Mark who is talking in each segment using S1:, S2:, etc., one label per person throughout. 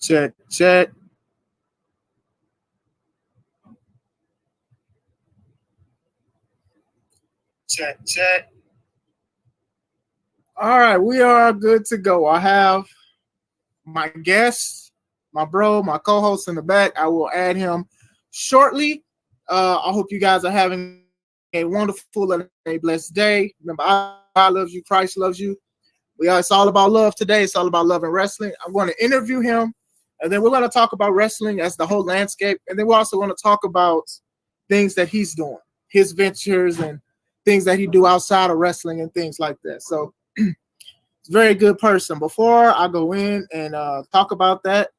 S1: Check, check. Check, check. All right, we are good to go. I have my guest, my bro, my co-host in the back. I will add him shortly. I hope you guys are having a wonderful and a blessed day. Remember, I love you, Christ loves you. It's all about love today. It's all about love and wrestling. I'm going to interview him, and then we're going to talk about wrestling as the whole landscape. And then we're also going to talk about things that he's doing, his ventures and things that he do outside of wrestling and things like that. So he's a very good person. Before I go in and talk about that,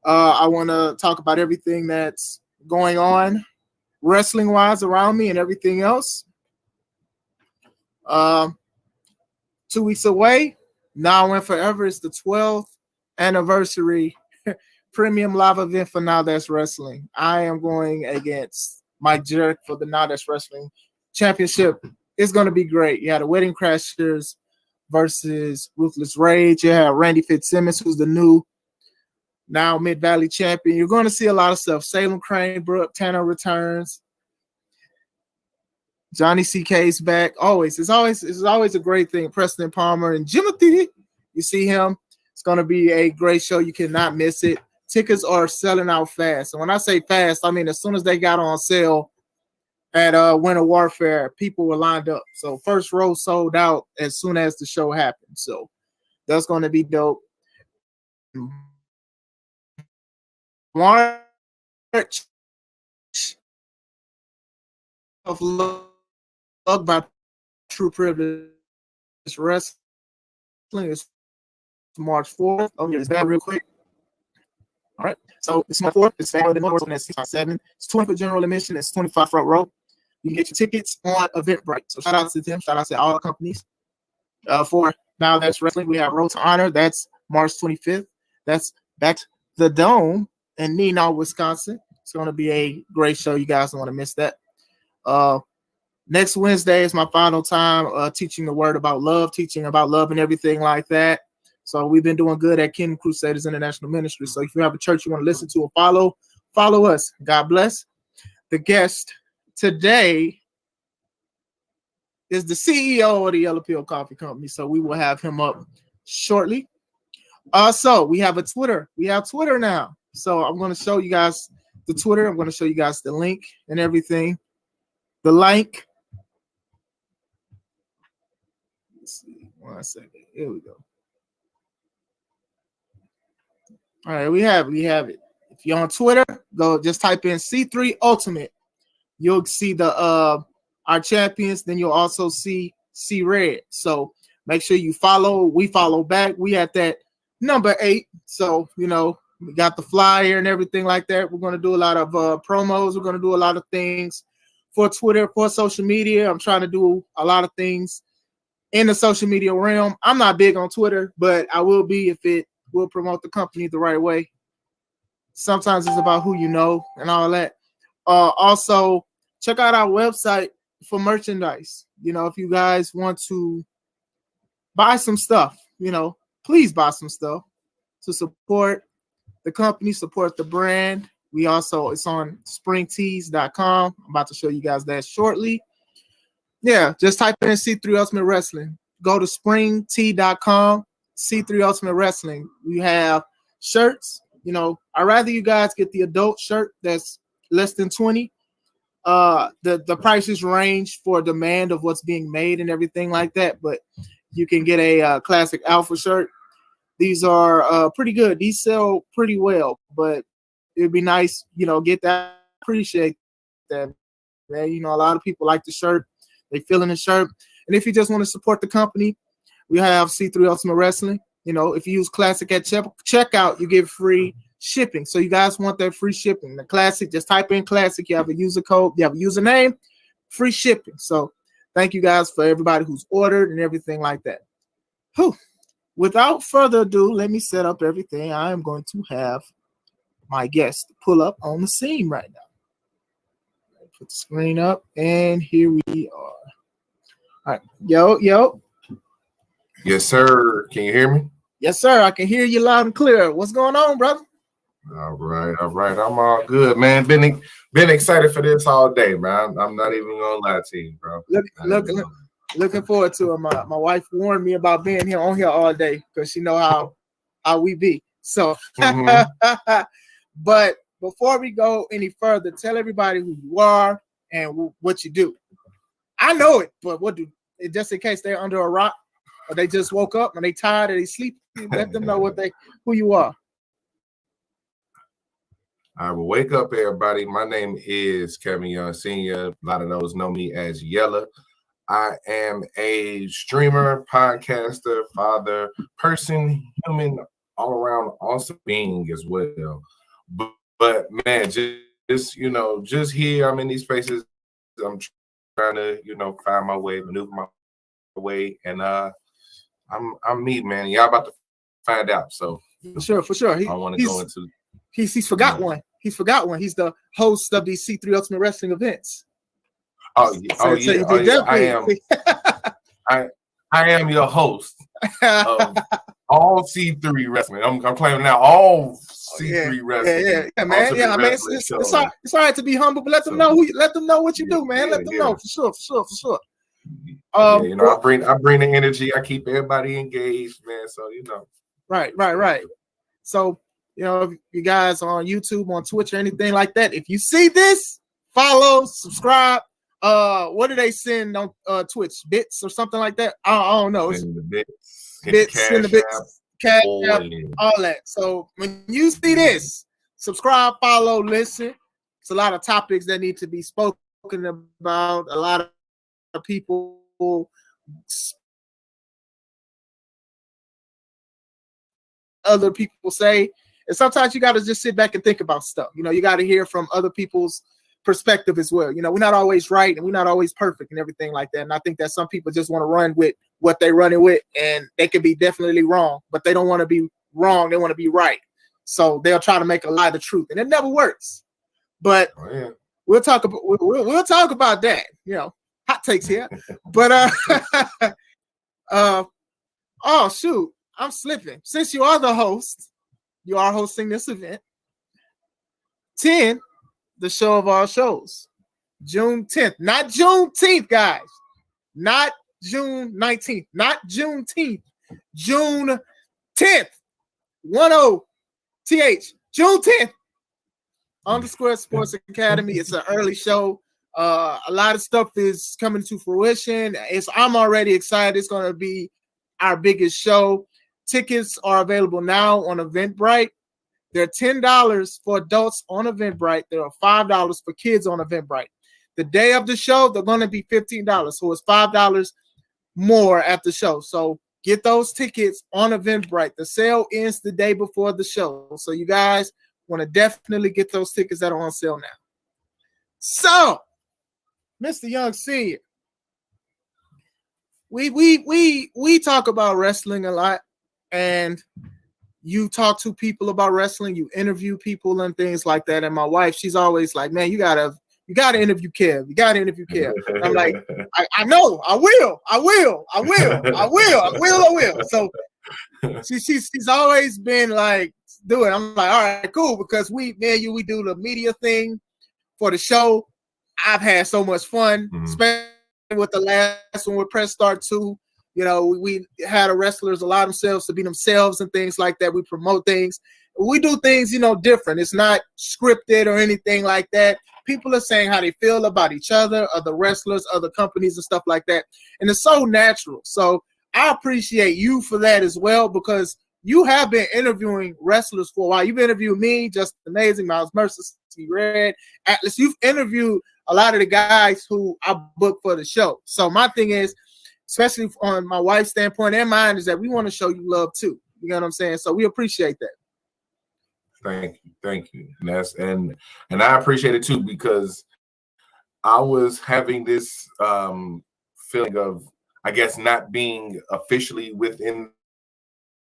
S1: I want to talk about everything that's going on wrestling-wise around me and everything else. 2 weeks away, now and forever, is the 12th anniversary premium live event for Now That's Wrestling. I am going against Mike Jerk for the Now That's Wrestling Championship. It's going to be great. You had the Wedding Crashers versus Ruthless Rage. You have Randy Fitzsimmons, who's the new now Mid-Valley champion. You're going to see a lot of stuff. Salem Cranebrook, Tanner returns. Johnny CK's back. It's always a great thing. Preston Palmer and Jimothy. You see him. It's going to be a great show. You cannot miss it. Tickets are selling out fast. And when I say fast, I mean as soon as they got on sale at Winter Warfare, people were lined up. So first row sold out as soon as the show happened. So that's going to be dope. March of Love by True Privilege Wrestling is March 4th. Oh, yeah, it's that real quick. All right. So it's March 4th. It's Saturday morning at 6-7. It's 20 for general admission. It's 25 front row. You can get your tickets on Eventbrite. So shout out to them. Shout out to all the companies. For Now That's Wrestling, we have Road to Honor. That's March 25th. That's back to the Dome in Neenah, Wisconsin. It's going to be a great show. You guys don't want to miss that. Next Wednesday is my final time teaching the word about love, teaching about love and everything like that. So we've been doing good at Kingdom Crusaders International Ministry. So if you have a church you want to listen to or follow us. God bless. The guest today is the CEO of the Yellow Pill Coffee Company. So we will have him up shortly. So we have a Twitter. We have Twitter now. So I'm going to show you guys the Twitter. I'm going to show you guys the link and everything. The link. Let's see. 1 second. Here we go. All right, we have it. If you're on Twitter, go just type in C3 Ultimate. You'll see the our champions. Then you'll also see C Red. So make sure you follow. We follow back. We at that number 8. So we got the flyer and everything like that. We're going to do a lot of promos. We're going to do a lot of things for Twitter, for social media. I'm trying to do a lot of things in the social media realm. I'm not big on Twitter, but I will be if it will promote the company the right way. Sometimes it's about who you know and all that. Also, check out our website for merchandise. If you guys want to buy some stuff, please buy some stuff to support the company, support the brand. It's on springtees.com. I'm about to show you guys that shortly. Yeah, just type in C3 Ultimate Wrestling. Go to springtee.com, C3 Ultimate Wrestling. We have shirts. I'd rather you guys get the adult shirt that's less than 20. The prices range for demand of what's being made and everything like that, but you can get a classic alpha shirt. These are pretty good. These sell pretty well, but it'd be nice, get that. Appreciate that, man. A lot of people like the shirt. They feeling the shirt. And if you just want to support the company, we have C3 Ultimate Wrestling. If you use Classic at checkout, you get free shipping. So you guys want that free shipping. The Classic, just type in Classic. You have a user code. You have a username. Free shipping. So thank you guys for everybody who's ordered and everything like that. Whew. Without further ado, let me set up everything. I am going to have my guest pull up on the scene right now. Put the screen up, and here we are. All right. Yo.
S2: Yes, sir. Can you hear me?
S1: Yes, sir. I can hear you loud and clear. What's going on, brother?
S2: All right. I'm all good, man. Been excited for this all day, man. I'm not even gonna lie to you, bro.
S1: Looking forward to it. My wife warned me about being here on here all day because she know how we be. So, but before we go any further, tell everybody who you are and what you do. I know it, but what do just in case they're under a rock or they just woke up and they tired or they sleep, let them know who you are.
S2: I will wake up, everybody. My name is Kevin Young Sr. A lot of those know me as Yella. I am a streamer, podcaster, father, person, human, all around awesome being as well. But man, just here, I'm in these spaces. I'm trying to, find my way, maneuver my way, and I'm me, man. Y'all about to find out. So
S1: for sure.
S2: I want to go into.
S1: He's forgot one. He's forgot one. He's the host of these C3 Ultimate Wrestling events.
S2: Yeah. I am your host of all C3 Wrestling. I'm claiming now all C3 Wrestling.
S1: Yeah, man. Yeah, I mean, it's all right to be humble, but let them know what you do, man. Let them know for sure.
S2: I bring the energy. I keep everybody engaged, man. So
S1: Right. So if you guys are on YouTube, on Twitch, or anything like that, if you see this, follow, subscribe. What do they send on Twitch? Bits or something like that? I don't know.
S2: Send the bits,
S1: send the bits, cash app, all that. So when you see this, subscribe, follow, listen. It's a lot of topics that need to be spoken about. A lot of people other people say, and sometimes you got to just sit back and think about stuff. You got to hear from other people's perspective as well. We're not always right and we're not always perfect and everything like that. And I think that some people just want to run with what they're running with, and they can be definitely wrong, but they don't want to be wrong. They want to be right. So they'll try to make a lie the truth, and it never works. But we'll talk about that. Hot takes here. But oh shoot, I'm slipping. Since you are the host, you are hosting this event. 10, the show of all shows. June 10th. Not Juneteenth, guys. Not June 19th. Not Juneteenth. June 10th. 10th. June 10th. _ Sports Academy. It's an early show. A lot of stuff is coming to fruition. I'm already excited. It's going to be our biggest show. Tickets are available now on Eventbrite. They're $10 for adults on Eventbrite. There are $5 for kids on Eventbrite. The day of the show, they're going to be $15. So it's $5 more at the show. So get those tickets on Eventbrite. The sale ends the day before the show. So you guys want to definitely get those tickets that are on sale now. So, Mr. Young Senior, we talk about wrestling a lot, and you talk to people about wrestling, you interview people and things like that. And my wife, she's always like, man, you gotta interview Kev. You gotta interview Kev. And I'm like, I know, I will. So she's always been like, do it. I'm like, all right, cool, because we do the media thing for the show. I've had so much fun, especially with the last one with Press Start 2. We had the wrestlers allow themselves to be themselves and things like that. We promote things. We do things, different. It's not scripted or anything like that. People are saying how they feel about each other, other wrestlers, other companies and stuff like that. And it's so natural. So I appreciate you for that as well, because you have been interviewing wrestlers for a while. You've interviewed me, Just Amazing, Miles Mercer, C Red, Atlas. You've interviewed a lot of the guys who I booked for the show. So my thing is, especially on my wife's standpoint and mine, is that we want to show you love too. You know what I'm saying? So we appreciate that.
S2: Thank you. And I appreciate it too, because I was having this feeling of, I guess, not being officially within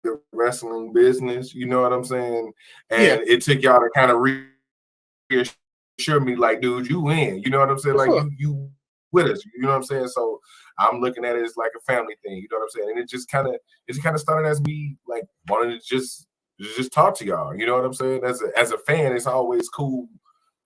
S2: the wrestling business. You know what I'm saying? And it took y'all to kind of reassure me, like, dude, you in. You know what I'm saying? Like, you with us. You know what I'm saying? So I'm looking at it as like a family thing. You know what I'm saying? And it just kind of started as me like wanting to just talk to y'all. You know what I'm saying? As a fan, it's always cool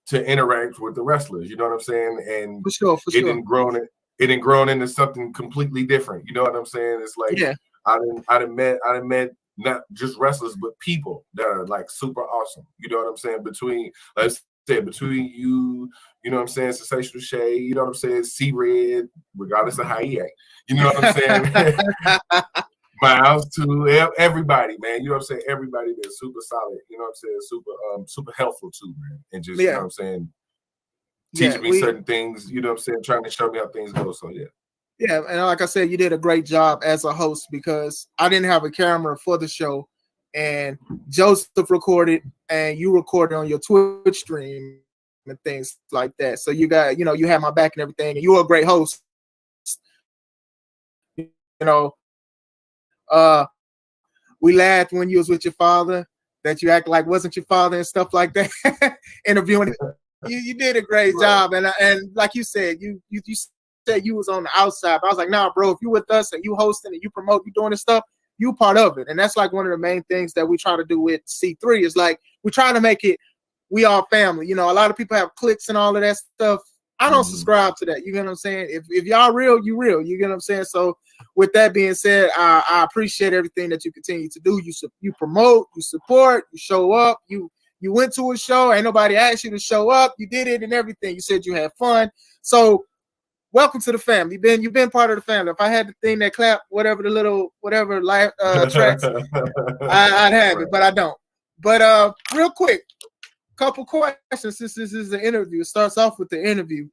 S2: to interact with the wrestlers. You know what I'm saying? And
S1: for sure.
S2: It didn't grown into something completely different. You know what I'm saying? It's like I done met not just wrestlers, but people that are like super awesome. You know what I'm saying? Between you, you know what I'm saying, Sensational Shade, you know what I'm saying, C-Red, regardless of how he act. You know what I'm saying? Miles to everybody, man. You know what I'm saying? Everybody that's super solid, you know what I'm saying, super helpful too, man. And just you know what I'm saying, teaching me certain things, you know what I'm saying, trying to show me how things go. So
S1: yeah, and like I said, you did a great job as a host because I didn't have a camera for the show, and Joseph recorded and you recorded on your Twitch stream and things like that. So you got, you had my back and everything, and you were a great host. You know, we laughed when you was with your father that you act like wasn't your father and stuff like that. Interviewing, you did a great job, and like you said, you said you was on the outside. But I was like, nah, bro, if you with us and you hosting and you promote, you doing this stuff, you part of it. And that's like one of the main things that we try to do with C3 is like we try to make it we all family. A lot of people have cliques and all of that stuff. I don't subscribe to that. You get what I'm saying? If y'all real, you real. You get what I'm saying? So with that being said, I appreciate everything that you continue to do. You promote, you support, you show up. You went to a show. Ain't nobody asked you to show up. You did it and everything. You said you had fun. So welcome to the family. You've been part of the family. If I had the thing that clap, whatever live tracks, I'd have it, but I don't. But real quick, couple questions since this is an interview. It starts off with the interview.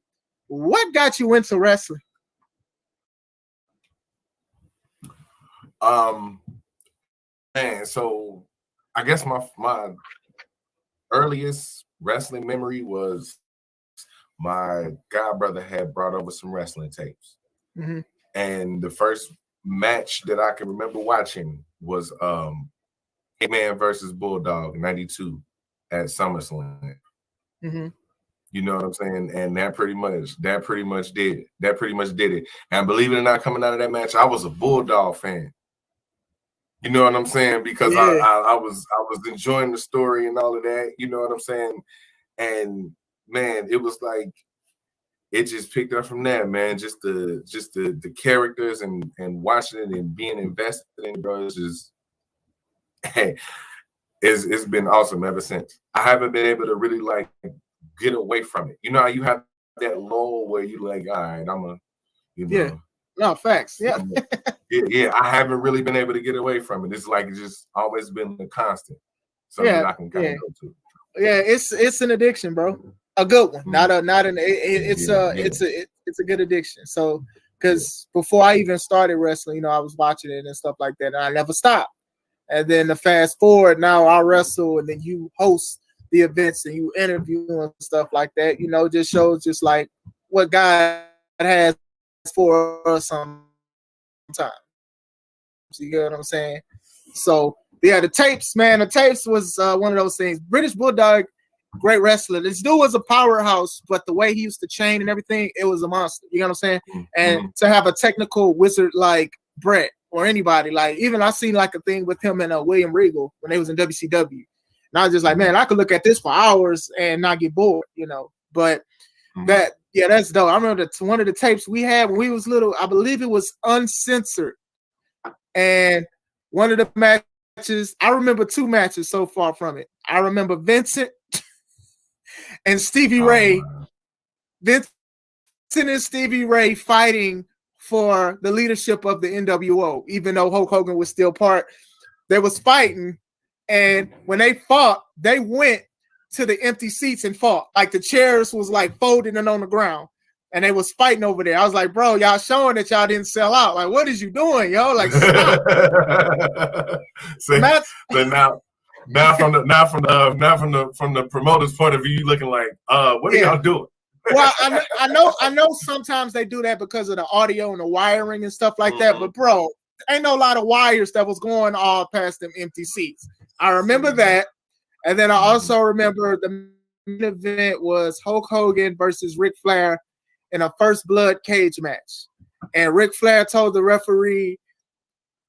S1: What got you into wrestling?
S2: Man, so I guess my earliest wrestling memory was my god brother had brought over some wrestling tapes.
S1: Mm-hmm.
S2: And the first match that I can remember watching was Hitman versus Bulldog 92 at SummerSlam.
S1: Mm-hmm.
S2: You know what I'm saying? And that pretty much did it. That pretty much did it. And believe it or not, coming out of that match, I was a Bulldog fan. You know what I'm saying? Because I was enjoying the story and all of that. You know what I'm saying? And man, it was like it just picked up from that, man. Just the characters and watching it and being invested in it, bro. It's just it's been awesome ever since. I haven't been able to really like get away from it. You know how you have that lull where you like, all right,
S1: no facts. Yeah.
S2: I haven't really been able to get away from it. It's like it's just always been a constant. Something I can kind of go to.
S1: Yeah, it's an addiction, bro. A good one. It's a good addiction. So because before I even started wrestling, I was watching it and stuff like that, and I never stopped. And then the fast forward, now I wrestle, and then you host the events and you interview and stuff like that. Just shows just like what God has for us sometimes. You get what I'm saying? So yeah, the tapes, man. The tapes was one of those things. British Bulldog, great wrestler. This dude was a powerhouse, but the way he used to chain and everything, it was a monster. You know what I'm saying? And to have a technical wizard like Brett or anybody, like even I seen like a thing with him and William Regal when they was in WCW. And I was just like, man, I could look at this for hours and not get bored, But that's dope. I remember one of the tapes we had when we was little, I believe it was uncensored. And one of the matches, I remember two matches so far from it. I remember Vincent and Stevie Ray. Vincent and Stevie Ray fighting for the leadership of the NWO, even though Hulk Hogan was still part. They was fighting, and when they fought, they went to the empty seats and fought. Like the chairs was like folding and on the ground. And they was fighting over there. I was like, bro, y'all showing that y'all didn't sell out. Like, what is you doing, yo? Like, stop.
S2: So now from the promoter's point of view, you looking like, what are y'all doing?
S1: Well, I know sometimes they do that because of the audio and the wiring and stuff like that. But bro, ain't no lot of wires that was going all past them empty seats. I remember that. And then I also remember the main event was Hulk Hogan versus Ric Flair in a first blood cage match. and Ric Flair told the referee,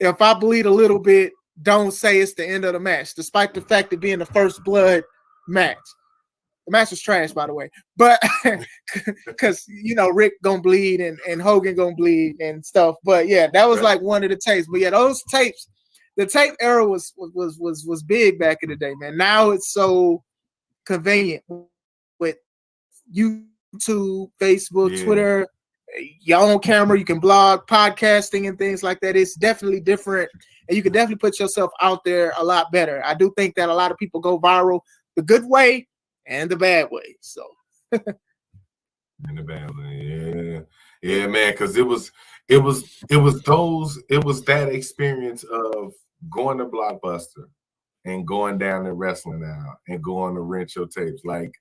S1: if I bleed a little bit, don't say it's the end of the match, despite the fact of being the first blood match. The match was trash, by the way, but because Rick gonna bleed and Hogan gonna bleed and stuff. But yeah, that was like one of the tapes. But yeah, those tapes, the tape era was big back in the day, man. Now it's so convenient with YouTube, Facebook, Twitter, your own camera. You can blog, podcasting, and things like that. It's definitely different, and you can definitely put yourself out there a lot better. I do think that a lot of people go viral the good way and the bad way. So
S2: in the bad way, yeah, man. Because it was that experience of going to Blockbuster and going down to Wrestling Now and going to rent your tapes. Like,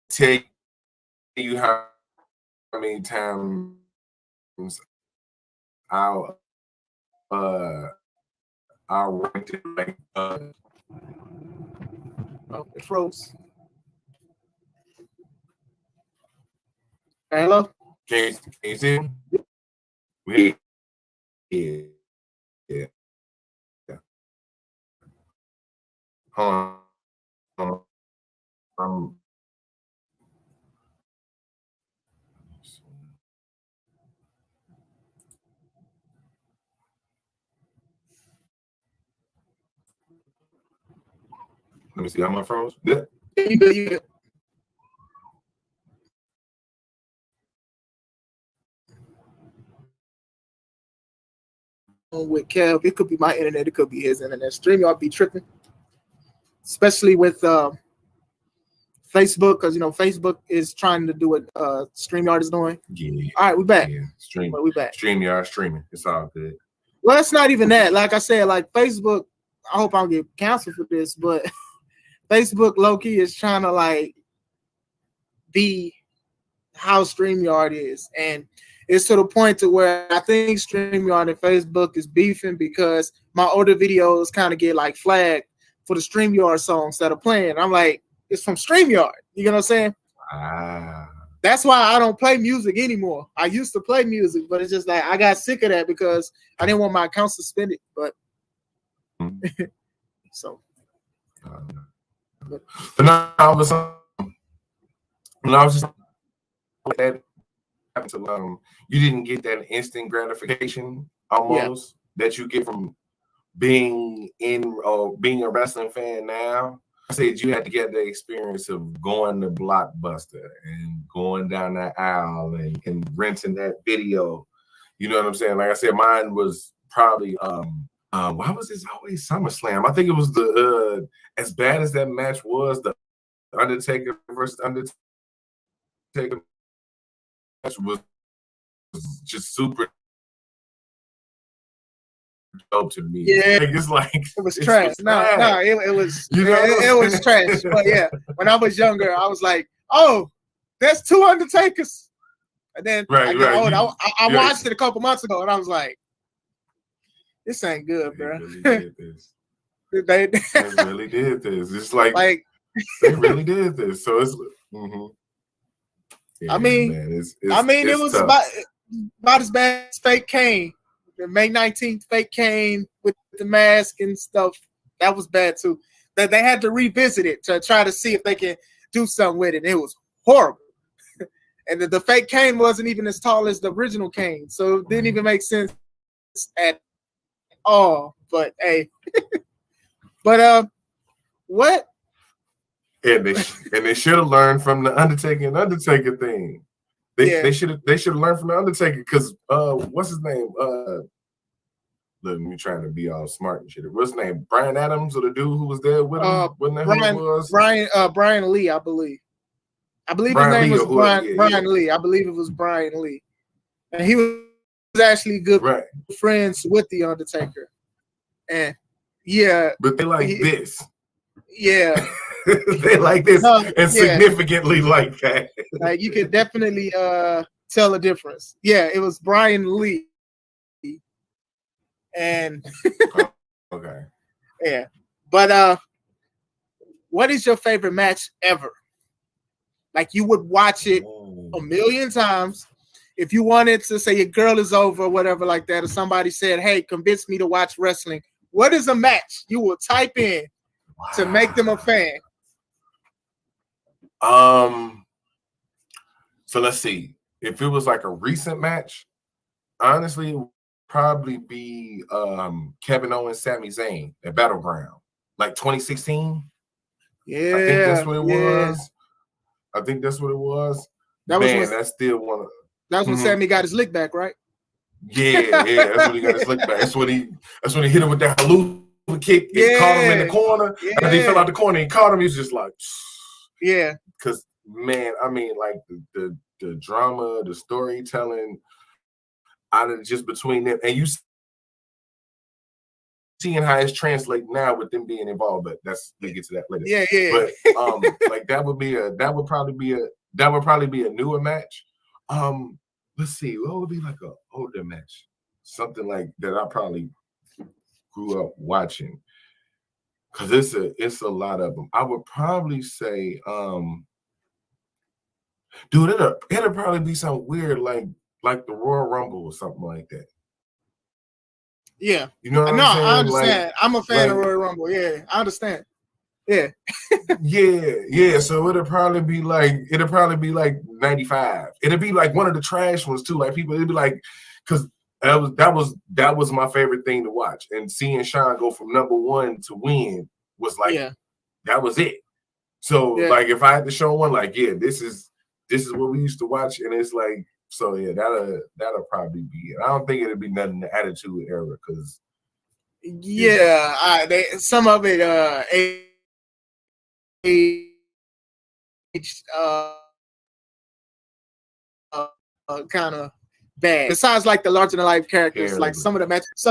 S2: tell you how many times I'll rent it, like
S1: it froze. Hello?
S2: Can you see him? Yeah. Hold on. Let me see how my froze. Yeah.
S1: You with Kev, it could be my internet, it could be his internet. StreamYard be tripping, especially with Facebook, because Facebook is trying to do what StreamYard is doing.
S2: Yeah.
S1: All right, we back.
S2: Yeah.
S1: We back.
S2: StreamYard streaming. It's all good.
S1: Well, it's not even that. Like I said, like Facebook, I hope I don't get canceled for this, but Facebook low-key is trying to like be how StreamYard is. And it's to the point to where I think StreamYard and Facebook is beefing because my older videos kind of get like flagged for the StreamYard songs that are playing. I'm like, it's from StreamYard. You know what I'm saying? That's why I don't play music anymore. I used to play music, but it's just like I got sick of that because I didn't want my account suspended. But so.
S2: But now all of a sudden, when I was just that you didn't get that instant gratification almost that you get from being a wrestling fan now. I said you had to get the experience of going to Blockbuster and going down that aisle and renting that video. You know what I'm saying? Like I said, mine was probably why was this always SummerSlam? I think it was the as bad as that match was, the Undertaker versus Undertaker match was just super dope to me.
S1: Yeah,
S2: it's like
S1: it was trash. No, it was it was trash. But yeah, when I was younger, I was like, oh, there's 2 Undertakers. And then I watched it a couple months ago, and I was like, this ain't good, bro.
S2: Really did this. They really did this. It's like they really did this. So it's.
S1: Yeah, I mean, man, it was about as bad as Fake Kane. The May 19th Fake Kane with the mask and stuff. That was bad too. That they had to revisit it to try to see if they can do something with it. It was horrible. And the Fake Kane wasn't even as tall as the original Kane, so it didn't even make sense at all. But hey, but what?
S2: And they should have learned from the Undertaker thing. They should have learned from the Undertaker because what's his name? Look, me trying to be all smart and shit. What's his name? Brian Adams or the dude who was there with him? Wasn't that who it was?
S1: Brian Lee, I believe. His name was Brian Lee. I believe it was Brian Lee. And he was actually good friends with the Undertaker. And
S2: but they like this.
S1: Yeah.
S2: They like this and significantly like that.
S1: Like you could definitely tell a difference. Yeah, it was Brian Lee. And
S2: okay.
S1: Yeah. But what is your favorite match ever? Like you would watch it a million times. If you wanted to say your girl is over or whatever like that, or somebody said, hey, convince me to watch wrestling, what is a match you will type in to make them a fan?
S2: So let's see. If it was like a recent match, honestly, it would probably be Kevin Owens, Sami Zayn at Battleground, like 2016.
S1: Yeah,
S2: I think that's what it was. I think that's what it was.
S1: That
S2: Man,
S1: was
S2: that's still one of.
S1: That's when Sammy got his lick back, right?
S2: Yeah, that's when he got his lick back. That's when he hit him with that haluva kick. It caught him in the corner.
S1: Yeah.
S2: And he fell out the corner. He caught him. He's just like,
S1: yeah.
S2: Because man, I mean, like the drama, the storytelling, out of just between them, and you seeing how it's translating now with them being involved. But we'll get to that later.
S1: Yeah.
S2: But like that would probably be a newer match. Let's see, what would be like an older match? Something like that I probably grew up watching. Cause it's a lot of them. I would probably say, dude, it'll probably be something weird like the Royal Rumble or something like that.
S1: Yeah.
S2: You know what I'm saying?
S1: I understand.
S2: Like,
S1: I'm a fan of Royal Rumble. Yeah, I understand. Yeah.
S2: yeah. So it'll probably be like 95. It'll be like one of the trash ones too. Like it'd be like, because that was my favorite thing to watch. And seeing Sean go from number one to win was like that was it. So like if I had to show one, like, this is what we used to watch, and it's like, so that'll probably be it. I don't think it'll be nothing the Attitude Era, because
S1: some of it kind of bad. Besides, like the larger than life characters, like some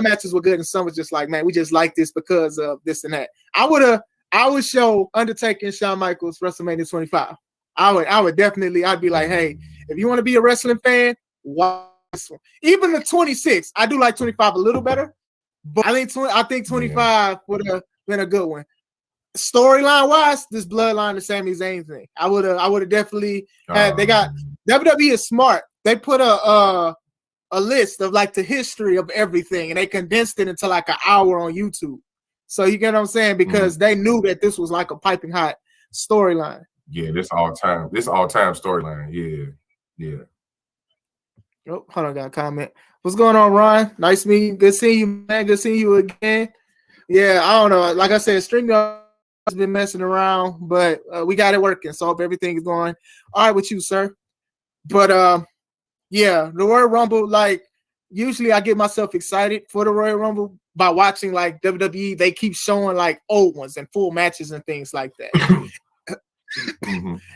S1: matches were good, and some was just like, man, we just like this because of this and that. I would show Undertaker and Shawn Michaels WrestleMania 25. I would definitely. I'd be like, hey, if you want to be a wrestling fan, watch this one. Even the 26, I do like 25 a little better, but I think 25 would have been a good one. Storyline wise, this Bloodline to Sami Zayn thing, I would have definitely had. They got WWE is smart. They put a list of like the history of everything, and they condensed it into like an hour on YouTube. So you get what I'm saying? Because they knew that this was like a piping hot storyline.
S2: Yeah, this all time storyline. Yeah.
S1: Oh, hold on, got a comment. What's going on, Ron? Nice meeting you. Good seeing you, man. Good seeing you again. Yeah, I don't know. Like I said, StreamYard has been messing around, but we got it working. So I hope everything is going all right with you, sir. But the Royal Rumble, like usually I get myself excited for the Royal Rumble by watching like WWE. They keep showing like old ones and full matches and things like that.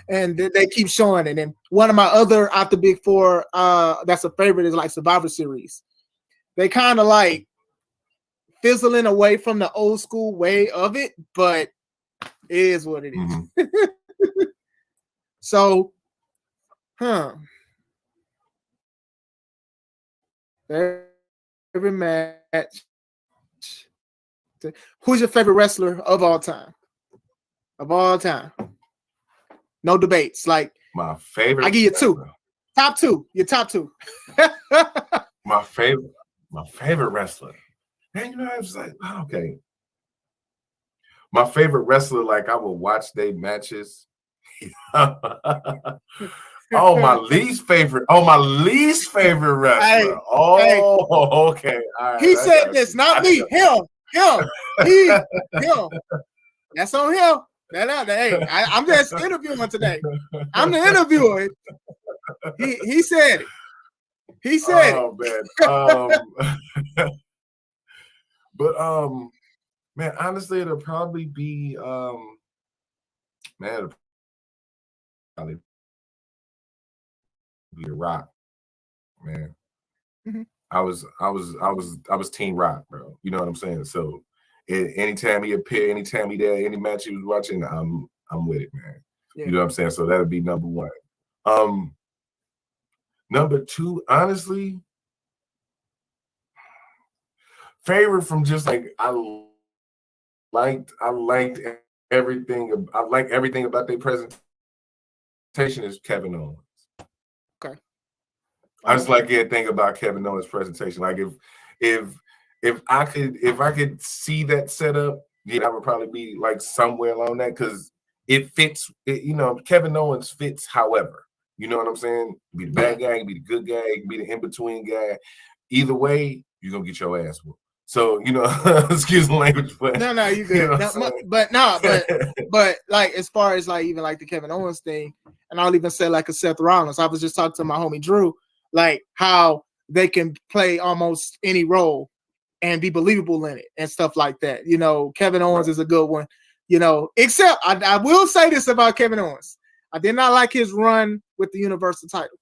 S1: And they keep showing it. And one of my other out the big four, that's a favorite, is like Survivor Series. They kind of like fizzling away from the old school way of it, but it is what it is. So, every match. Who's your favorite wrestler of all time? Of all time. No debates. Like
S2: my favorite.
S1: I give you two. Top two. Your top two.
S2: My favorite wrestler. And you know, I was like, okay. My favorite wrestler, like I would watch their matches. My least favorit wrestler. Okay. All right.
S1: He said this, not me. Him. Him. That's on him. Hey, I'm just interviewing today. I'm the interviewer. He said it. He said
S2: it. But man, honestly, it'll probably be it'll probably be a Rock, man. Mm-hmm. I was Team Rock, bro. You know what I'm saying? So anytime he appeared, anytime he did any match he was watching, I'm with it, man. Yeah. You know what I'm saying? So that'll be number one. Number two, honestly, favorite from just like I liked everything. I like everything about their presentation is Kevin Owens.
S1: Okay.
S2: I just like everything about Kevin Owens' presentation. Like if I could see that setup, yeah, I would probably be like somewhere along that because it fits. Kevin Owens fits. However, you know what I'm saying? Be the bad guy, be the good guy, be the in between guy. Either way, you're gonna get your ass whooped. So excuse the language, but
S1: no, you good. But like as far as like even like the Kevin Owens thing, and I'll even say like a Seth Rollins. I was just talking to my homie Drew, like how they can play almost any role and be believable in it and stuff like that. Kevin Owens is a good one. Except I will say this about Kevin Owens. I did not like his run with the Universal title.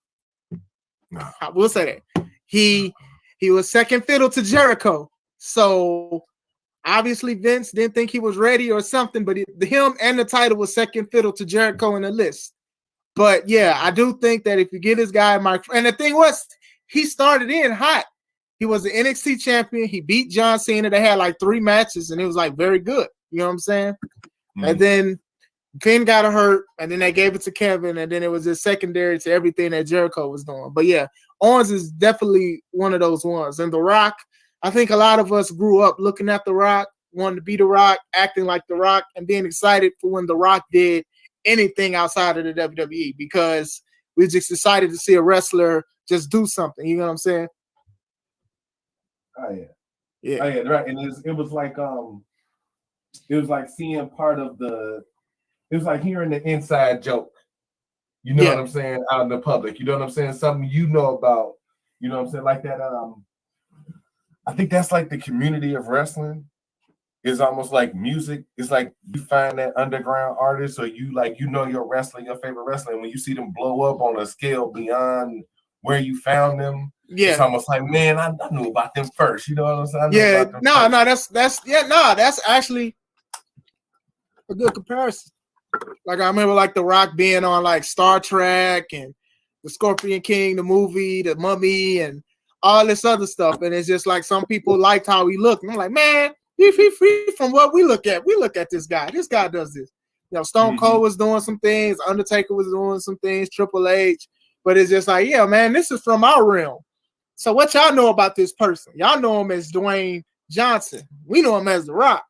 S1: No. I will say that. He was second fiddle to Jericho. So obviously Vince didn't think he was ready or something, but him and the title was second fiddle to Jericho in the list. But yeah, I do think that if you get this guy, and the thing was, he started in hot. He was the NXT champion. He beat John Cena. They had like 3 matches, and it was like very good. You know what I'm saying? Mm-hmm. And then Finn got hurt, and then they gave it to Kevin, and then it was just secondary to everything that Jericho was doing. But yeah, Owens is definitely one of those ones. And The Rock, I think a lot of us grew up looking at The Rock, wanting to be The Rock, acting like The Rock, and being excited for when The Rock did anything outside of the WWE because we just excited to see a wrestler just do something. You know what I'm saying?
S2: Oh yeah, yeah. Oh yeah, right. And it was like seeing part of the. It was like hearing the inside joke. You know what I'm saying? Out in the public. You know what I'm saying? Something you know about. You know what I'm saying? Like that. I think that's like the community of wrestling. Is almost like music. It's like you find that underground artist, or you your wrestler, your favorite wrestler, and when you see them blow up on a scale beyond where you found them, it's almost like, man, I knew about them first. You know what I'm saying?
S1: That's actually a good comparison. Like I remember like The Rock being on like Star Trek and the Scorpion King, the movie, the Mummy, and all this other stuff. And it's just like some people liked how he looked. And I'm like, man, he free from what we look at. We look at this guy. This guy does this. Stone Cold was doing some things. Undertaker was doing some things. Triple H. But it's just like, yeah, man, this is from our realm. So what y'all know about this person? Y'all know him as Dwayne Johnson. We know him as The Rock.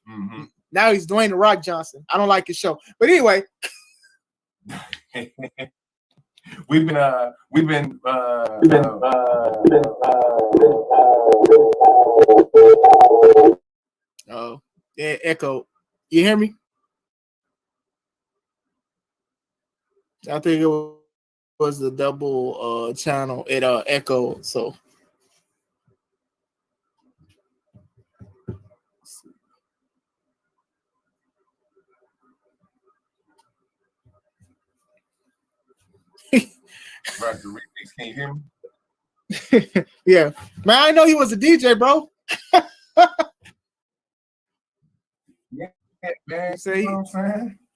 S1: Mm-hmm. Now he's Dwayne The Rock Johnson. I don't like his show. But anyway.
S2: We've been
S1: oh, yeah, echo. You hear me? I think it was the double channel. It echoed. So
S2: Roger Remix, can you hear me?
S1: Yeah, man, I know he was a DJ, bro.
S2: Yeah, man. You know what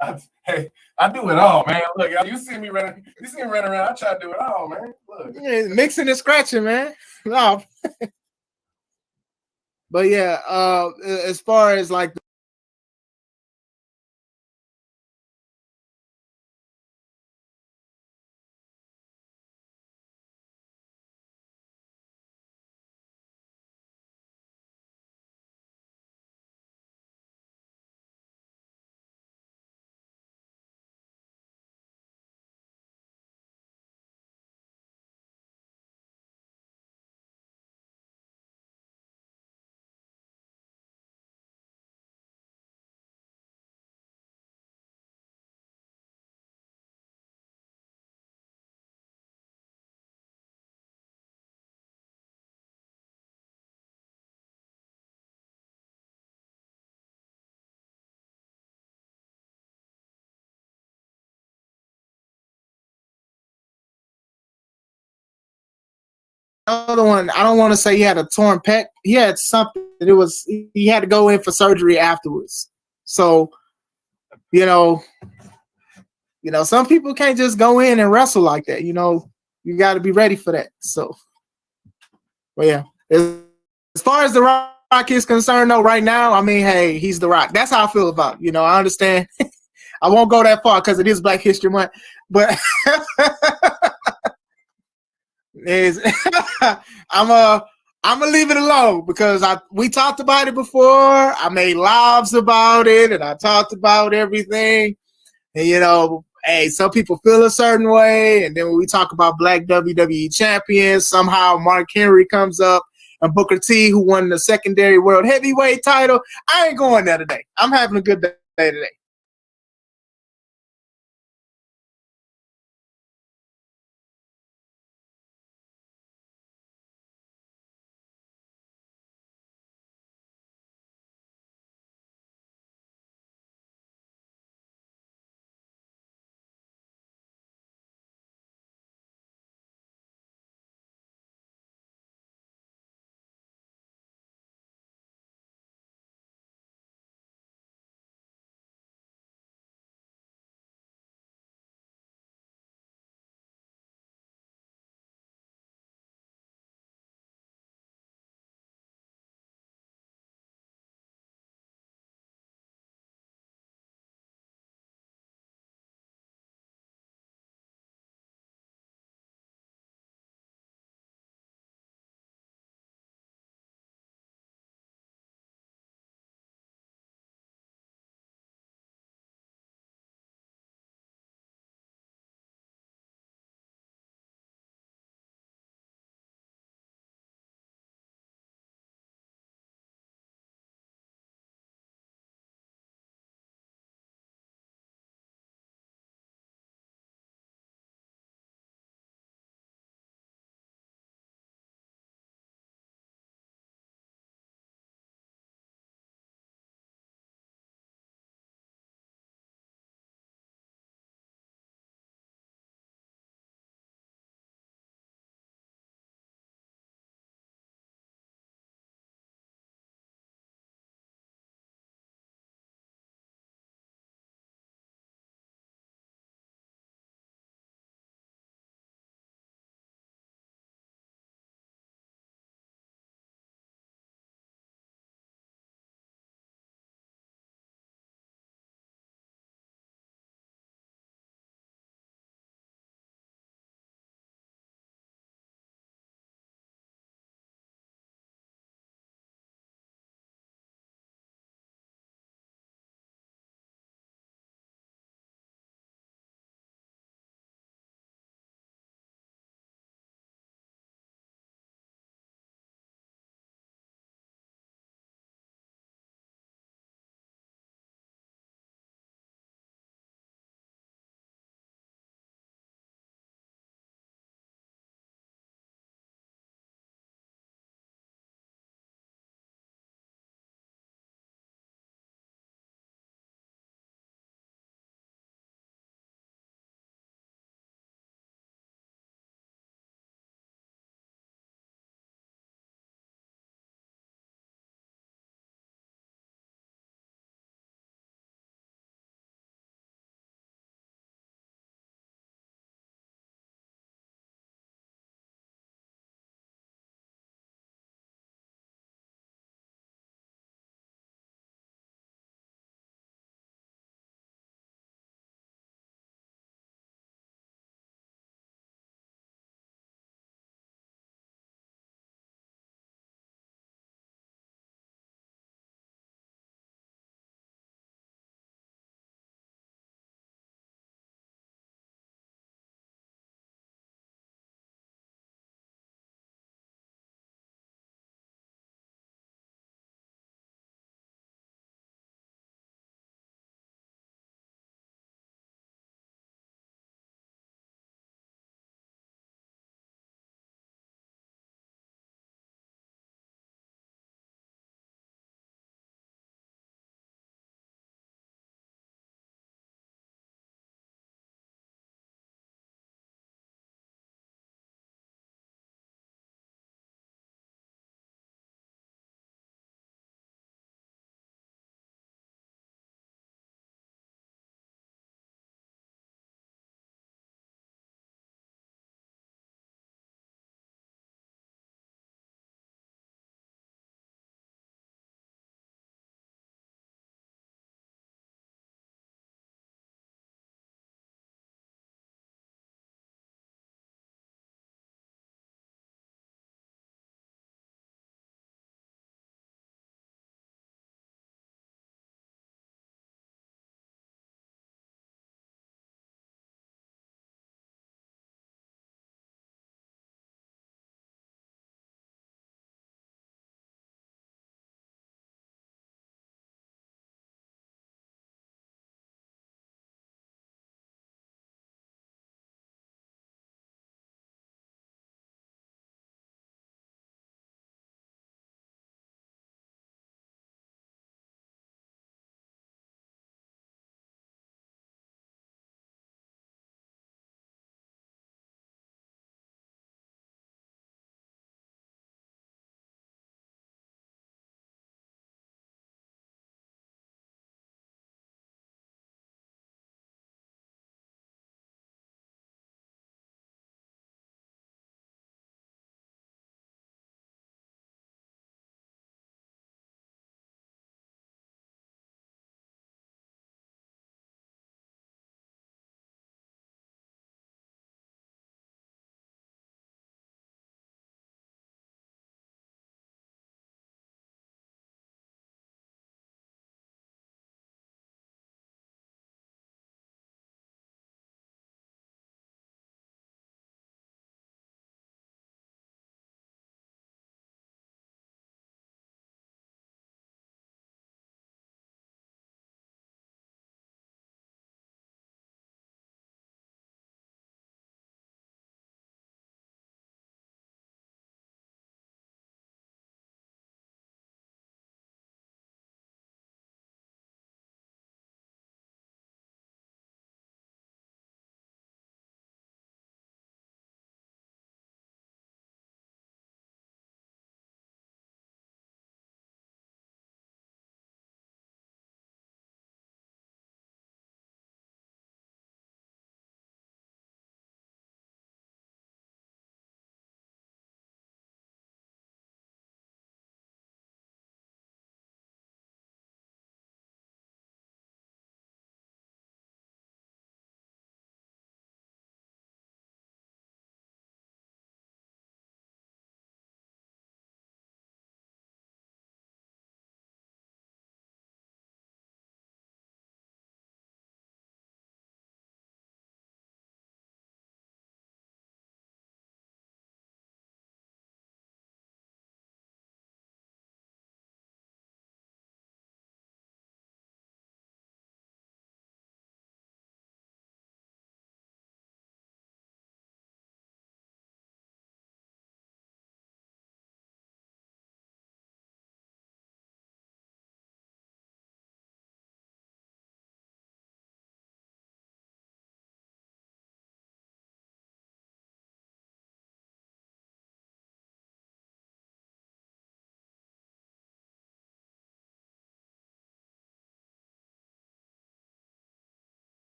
S2: I'm saying? I do it all, man. Look, you see me running around. I try to do it all, man. Look,
S1: mixing and scratching, man. No. But yeah, as far as like. Other one, I don't want to say he had a torn pec. He had something. He had to go in for surgery afterwards. So, some people can't just go in and wrestle like that. You got to be ready for that. So, but yeah, as far as The Rock Rock is concerned, though, right now, I mean, hey, he's The Rock. That's how I feel about it. You know, I understand. I won't go that far because it is Black History Month, but is I'm I'm gonna leave it alone because we talked about it before. I made lives about it, and I talked about everything. And you know, hey, some people feel a certain way, and then when we talk about Black WWE champions, somehow Mark Henry comes up and Booker T, who won the secondary world heavyweight title. I ain't going there today. I'm having a good day today.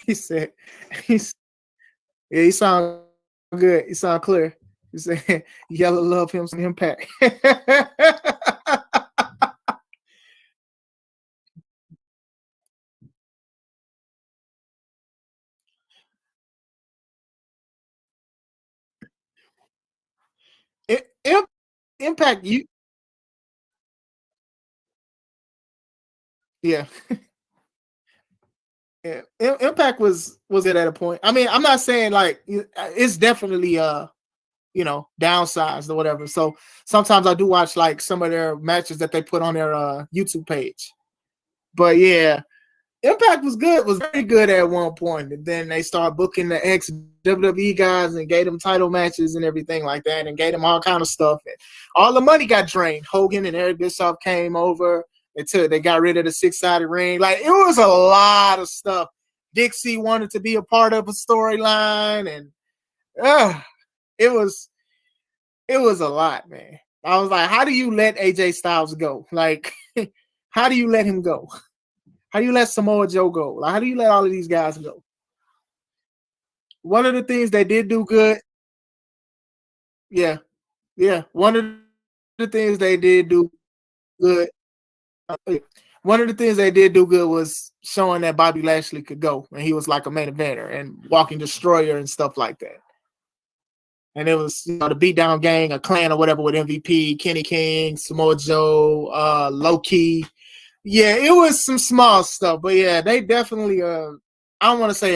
S1: He said, he's yeah, he sound good. He sound clear. He said, Yella love him some impact. Im- impact you yeah. Yeah. Impact was it at a point. I mean, I'm not saying like it's definitely downsized or whatever. So sometimes I do watch like some of their matches that they put on their YouTube page. But yeah, Impact was very good at one point, and then they started booking the ex WWE guys and gave them title matches and everything like that, and gave them all kind of stuff. And all the money got drained. Hogan and Eric Bischoff came over. They got rid of the 6-sided ring. Like it was a lot of stuff. Dixie wanted to be a part of a storyline, and uh, it was it was a lot, man. I was like, how do you let AJ Styles go? Like, how do you let him go? How do you let Samoa Joe go? Like, how do you let all of these guys go? One of the things they did do good, yeah, yeah. One of the things they did do good, one of the things they did do good was showing that Bobby Lashley could go, and he was like a main eventer and walking destroyer and stuff like that. And it was the beatdown gang, a clan or whatever with MVP, Kenny King, Samoa Joe, Loki. Yeah, it was some small stuff, but yeah, they definitely I don't want to say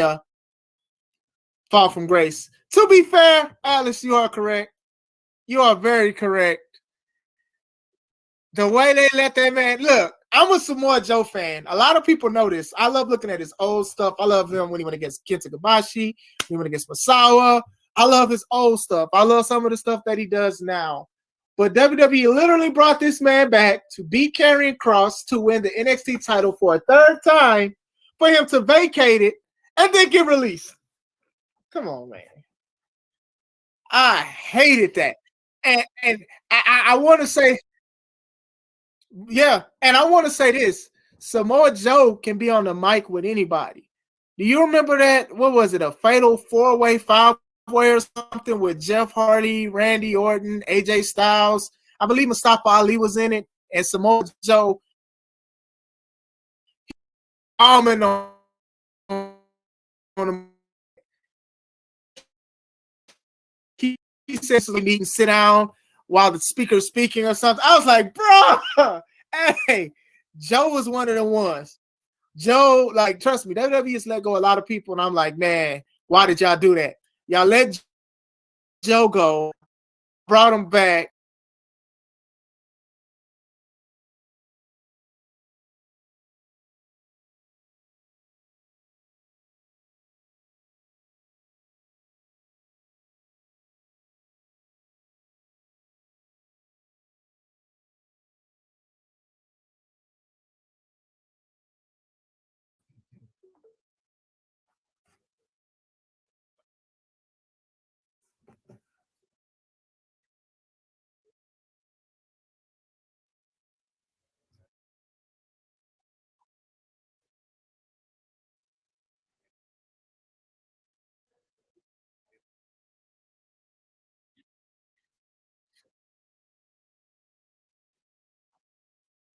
S1: fall from grace. To be fair, Alice, you are correct. You are very correct. The way they let that man look, I'm a Samoa Joe fan. A lot of people know this. I love looking at his old stuff. I love him when he went against Kenta Kobashi, when he went against Masawa. I love his old stuff. I love some of the stuff that he does now. But WWE literally brought this man back to beat Karrion Kross to win the NXT title for a third time, for him to vacate it and then get released. Come on, man. I hated that. And I want to say, yeah, and I want to say this: Samoa Joe can be on the mic with anybody. Do you remember that? What was it? A fatal 4-way, 5-way, or something with Jeff Hardy, Randy Orton, AJ Styles. I believe Mustafa Ali was in it, and Samoa Joe almond on he says we need to sit down while the speaker's speaking or something. I was like, bro, hey, Joe was one of the ones. Joe, like, trust me, WWE has let go a lot of people, and I'm like, man, why did y'all do that? Y'all let Joe go, brought him back.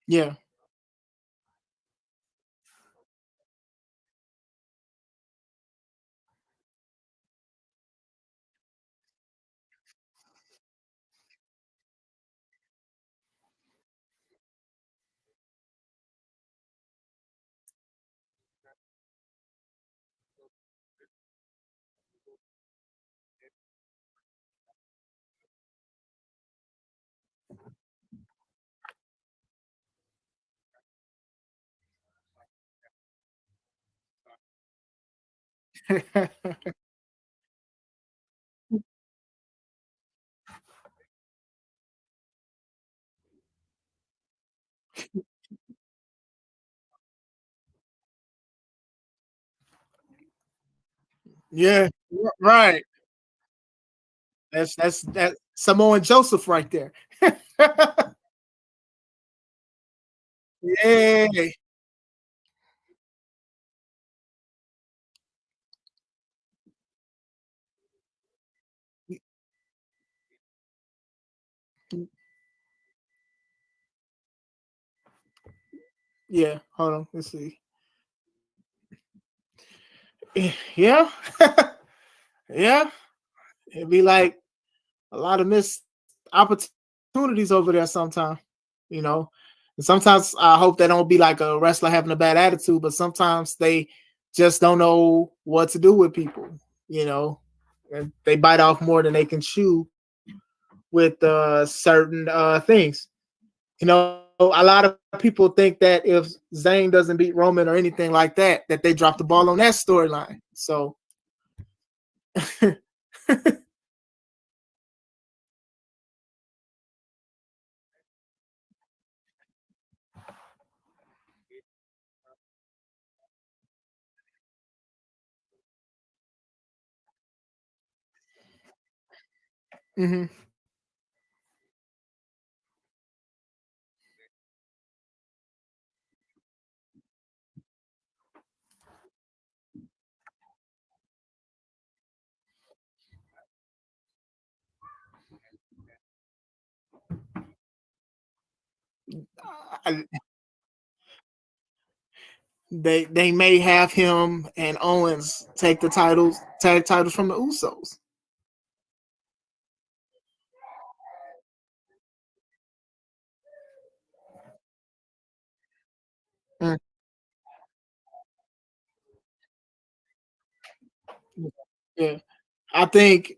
S1: Yeah. Yeah, right. That's Samoa Joseph right there. Yeah. Yeah, hold on. Let's see. Yeah, yeah. It'd be like a lot of missed opportunities over there sometimes, you know. And sometimes I hope they don't be like a wrestler having a bad attitude, but sometimes they just don't know what to do with people, you know. And they bite off more than they can chew with certain things. You know, a lot of people think that if Zayn doesn't beat Roman or anything like that they dropped the ball on that storyline. So mhm. I, they may have him and Owens take the tag titles from the Usos. Mm, yeah, I think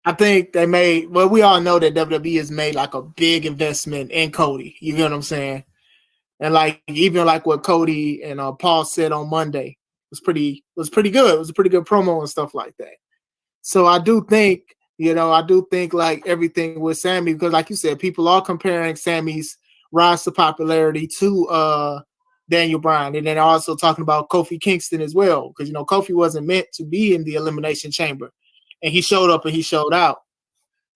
S1: I think they made. Well, we all know that WWE has made like a big investment in Cody. You get what I'm saying? And like even like what Cody and Paul said on Monday was pretty good. It was a pretty good promo and stuff like that. So I do think, I do think like everything with Sammy, because like you said, people are comparing Sammy's rise to popularity to Daniel Bryan. And then also talking about Kofi Kingston as well. Because Kofi wasn't meant to be in the elimination chamber. And he showed up and he showed out.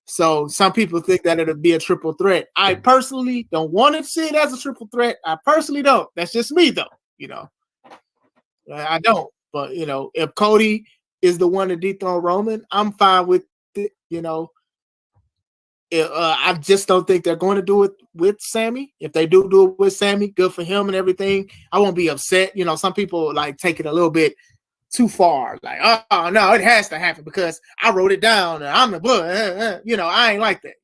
S1: So some people think that it'll be a triple threat. I personally don't want to see it as a triple threat. I personally don't. That's just me though. You know, I don't. But if Cody is the one to dethrone Roman, I'm fine with it. I just don't think they're going to do it with Sammy. If they do it with Sammy, good for him and everything. I won't be upset. Some people like take it a little bit too far. Like, oh no, it has to happen because I wrote it down and I'm the book. I ain't like that.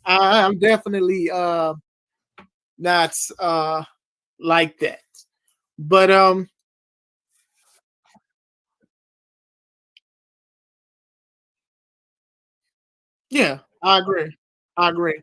S1: I'm definitely not like that. But yeah, I agree. I agree.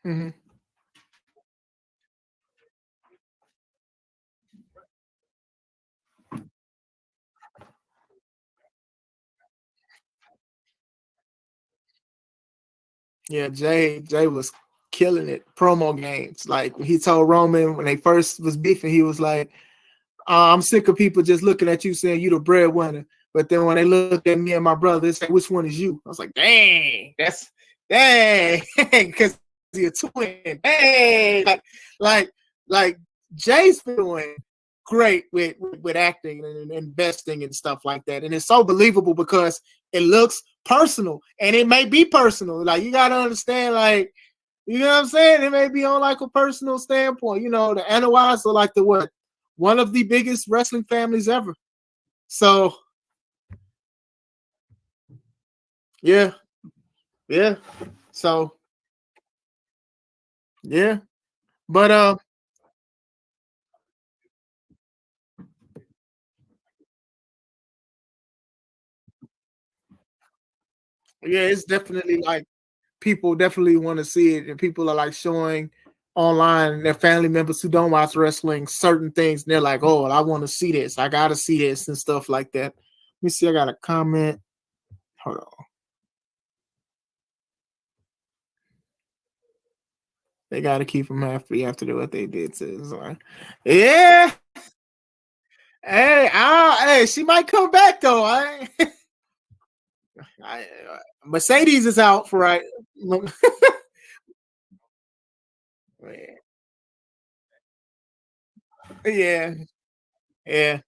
S1: Mhm. Yeah, Jay was killing it. Promo games. Like he told Roman when they first was beefing, he was like, I'm sick of people just looking at you saying you the breadwinner. But then when they look at me and my brother, it's like, which one is you? I was like, dang, because you're a twin. Dang, like, like Jay's doing great with acting and investing and stuff like that. And it's so believable because it looks personal and it may be personal. Like you gotta understand, like, you know what I'm saying? It may be on like a personal standpoint. The Anoa's are like the what? One of the biggest wrestling families ever. So yeah, yeah. So yeah. But yeah, it's definitely like people definitely want to see it, and people are like showing online their family members who don't watch wrestling certain things. And they're like, "Oh, I want to see this. I gotta see this and stuff like that." Let me see. I got a comment. Hold on. They got to keep them happy after what they did to his. Yeah, Hey, she might come back though. I Mercedes is out for right. Yeah, yeah,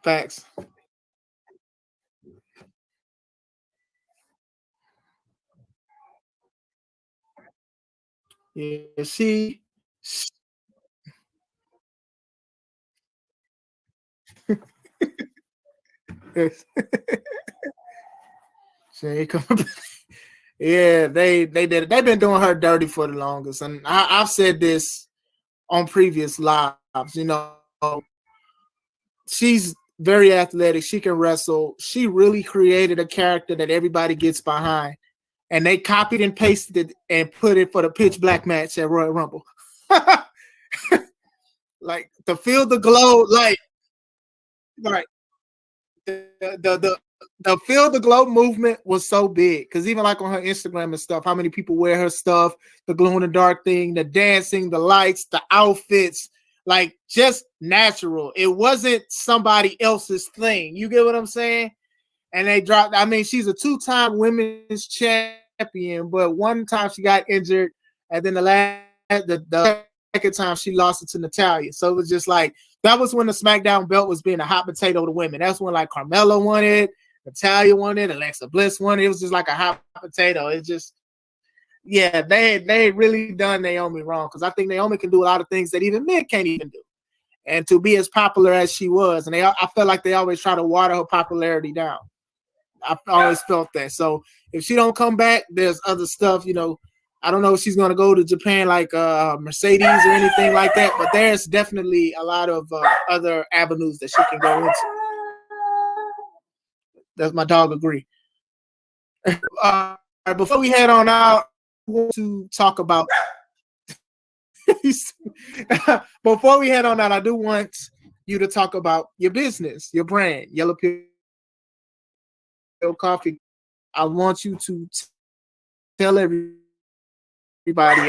S1: facts. Yeah, she come. Yeah, they did it. They've been doing her dirty for the longest, and I've said this on previous lives. You know, she's very athletic. She can wrestle. She really created a character that everybody gets behind, and they copied and pasted it and put it for the pitch black match at Royal Rumble. Like to feel the glow, like the feel the glow movement was so big because even like on her Instagram and stuff, how many people wear her stuff, the glow in the dark thing, the dancing, the lights, the outfits, like just natural. It wasn't somebody else's thing. You get what I'm saying? And they dropped. I mean, she's a two-time women's champion, but one time she got injured, and then the second time she lost it to Natalia. So it was just like that was when the SmackDown belt was being a hot potato to women. That's when like Carmella won it, Natalia won it, Alexa Bliss won it. It was just like a hot potato. It's just yeah, they really done Naomi wrong because I think Naomi can do a lot of things that even men can't even do. And to be as popular as she was, and I felt like they always try to water her popularity down. I always felt that. So if she don't come back, there's other stuff. You know, I don't know if she's gonna go to Japan like Mercedes or anything like that. But there's definitely a lot of other avenues that she can go into. Does my dog agree? Before we head on out, I want to talk about. Before we head on out, I do want you to talk about your business, your brand, Yellow Pill Coffee. I want you to tell everybody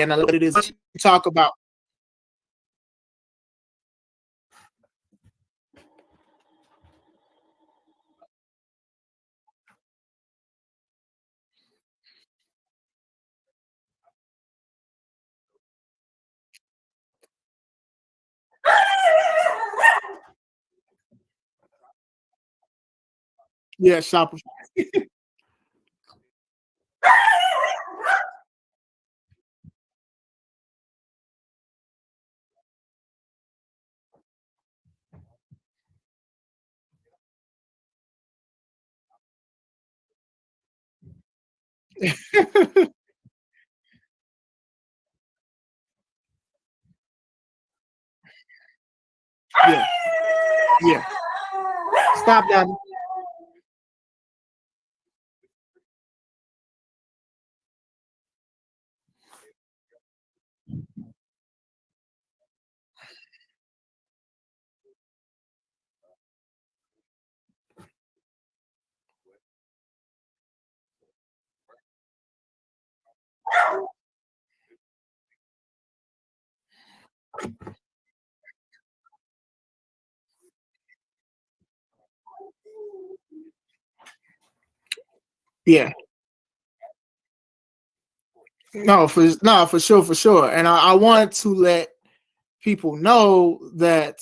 S1: and what it is you talk about. Yeah, Shopify. Yeah, yeah. Stop that. Yeah. For sure, for sure. And I want to let people know that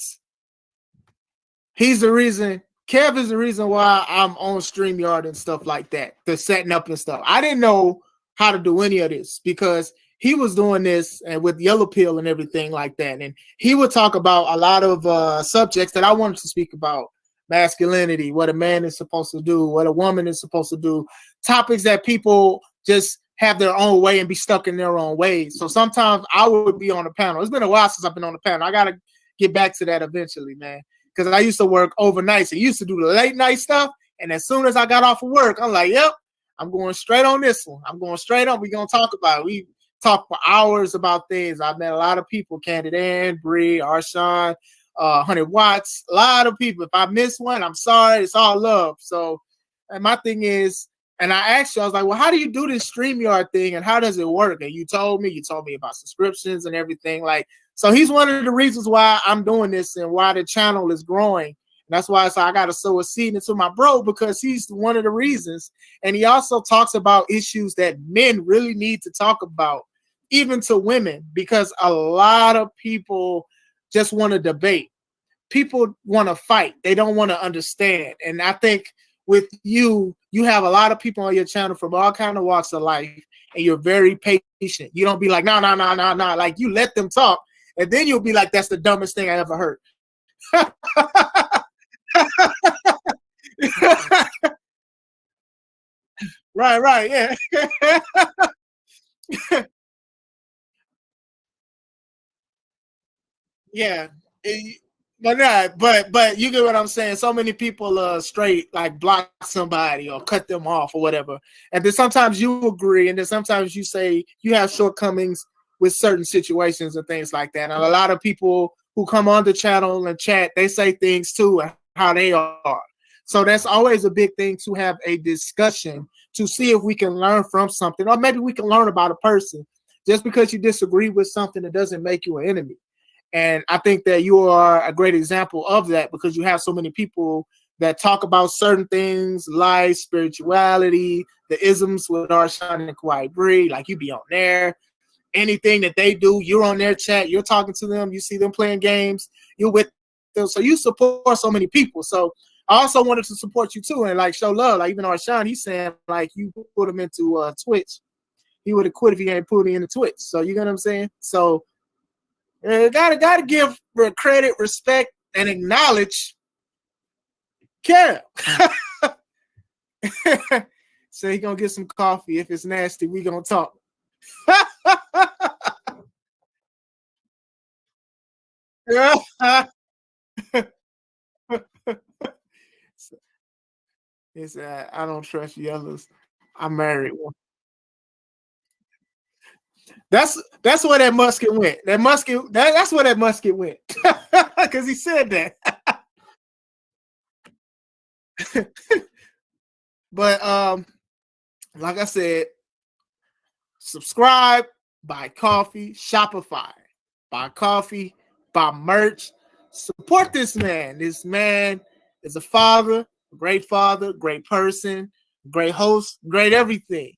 S1: he's the reason. Kev is the reason why I'm on StreamYard and stuff like that. The setting up and stuff. I didn't know how to do any of this because he was doing this and with Yellow Pill and everything like that. And he would talk about a lot of subjects that I wanted to speak about. Masculinity, what a man is supposed to do, what a woman is supposed to do, topics that people just have their own way and be stuck in their own ways. So sometimes I would be on the panel. It's been a while since I've been on the panel. I gotta get back to that eventually, man, because I used to work overnight. So I used to do the late night stuff. And as soon as I got off of work, I'm like, yep, I'm going straight on this one. I'm going straight on. We're going to talk about it. We talk for hours about things. I've met a lot of people, Candid Ann, Bree, Arshawn, 100 Watts, a lot of people. If I miss one, I'm sorry. It's all love. So, and my thing is, And I asked you, I was like, well, how do you do this StreamYard thing and how does it work? And you told me about subscriptions and everything. Like, so he's one of the reasons why I'm doing this and why the channel is growing. And that's why I got to sow a seed into my bro, because he's one of the reasons. And he also talks about issues that men really need to talk about, even to women, because a lot of people just want to debate. People want to fight. They don't want to understand. And I think with you, you have a lot of people on your channel from all kind of walks of life, and you're very patient. You don't be like, no, no, no, no, no. Like, you let them talk, and then you'll be like, that's the dumbest thing I ever heard. Right, right, yeah. Yeah. But not, but you get what I'm saying. So many people straight like block somebody or cut them off or whatever. And then sometimes you agree, and then sometimes you say you have shortcomings with certain situations and things like that. And a lot of people who come on the channel and chat, they say things too, how they are. So that's always a big thing, to have a discussion to see if we can learn from something, or maybe we can learn about a person. Just because you disagree with something, it doesn't make you an enemy. And I think that you are a great example of that, because you have so many people that talk about certain things, life, spirituality, the isms with Arshawn and Kawhi Bree. Like, you be on there. Anything that they do, you're on their chat, you're talking to them, you see them playing games, you're with them. So you support so many people. So I also wanted to support you too, and like show love. Like, even Arshawn, he's saying like you put him into Twitch. He would have quit if he ain't put him into Twitch. So you know what I'm saying? So gotta give credit, respect, and acknowledge Cam. So he gonna get some coffee. If it's nasty, we gonna talk. It's I don't trust Yellows. I'm married one. That's where that musket went. That's where that musket went. Because he said that. But like I said, subscribe, buy coffee, Shopify, buy coffee, buy merch, support this man. This man is a father, a great person, great host, great everything.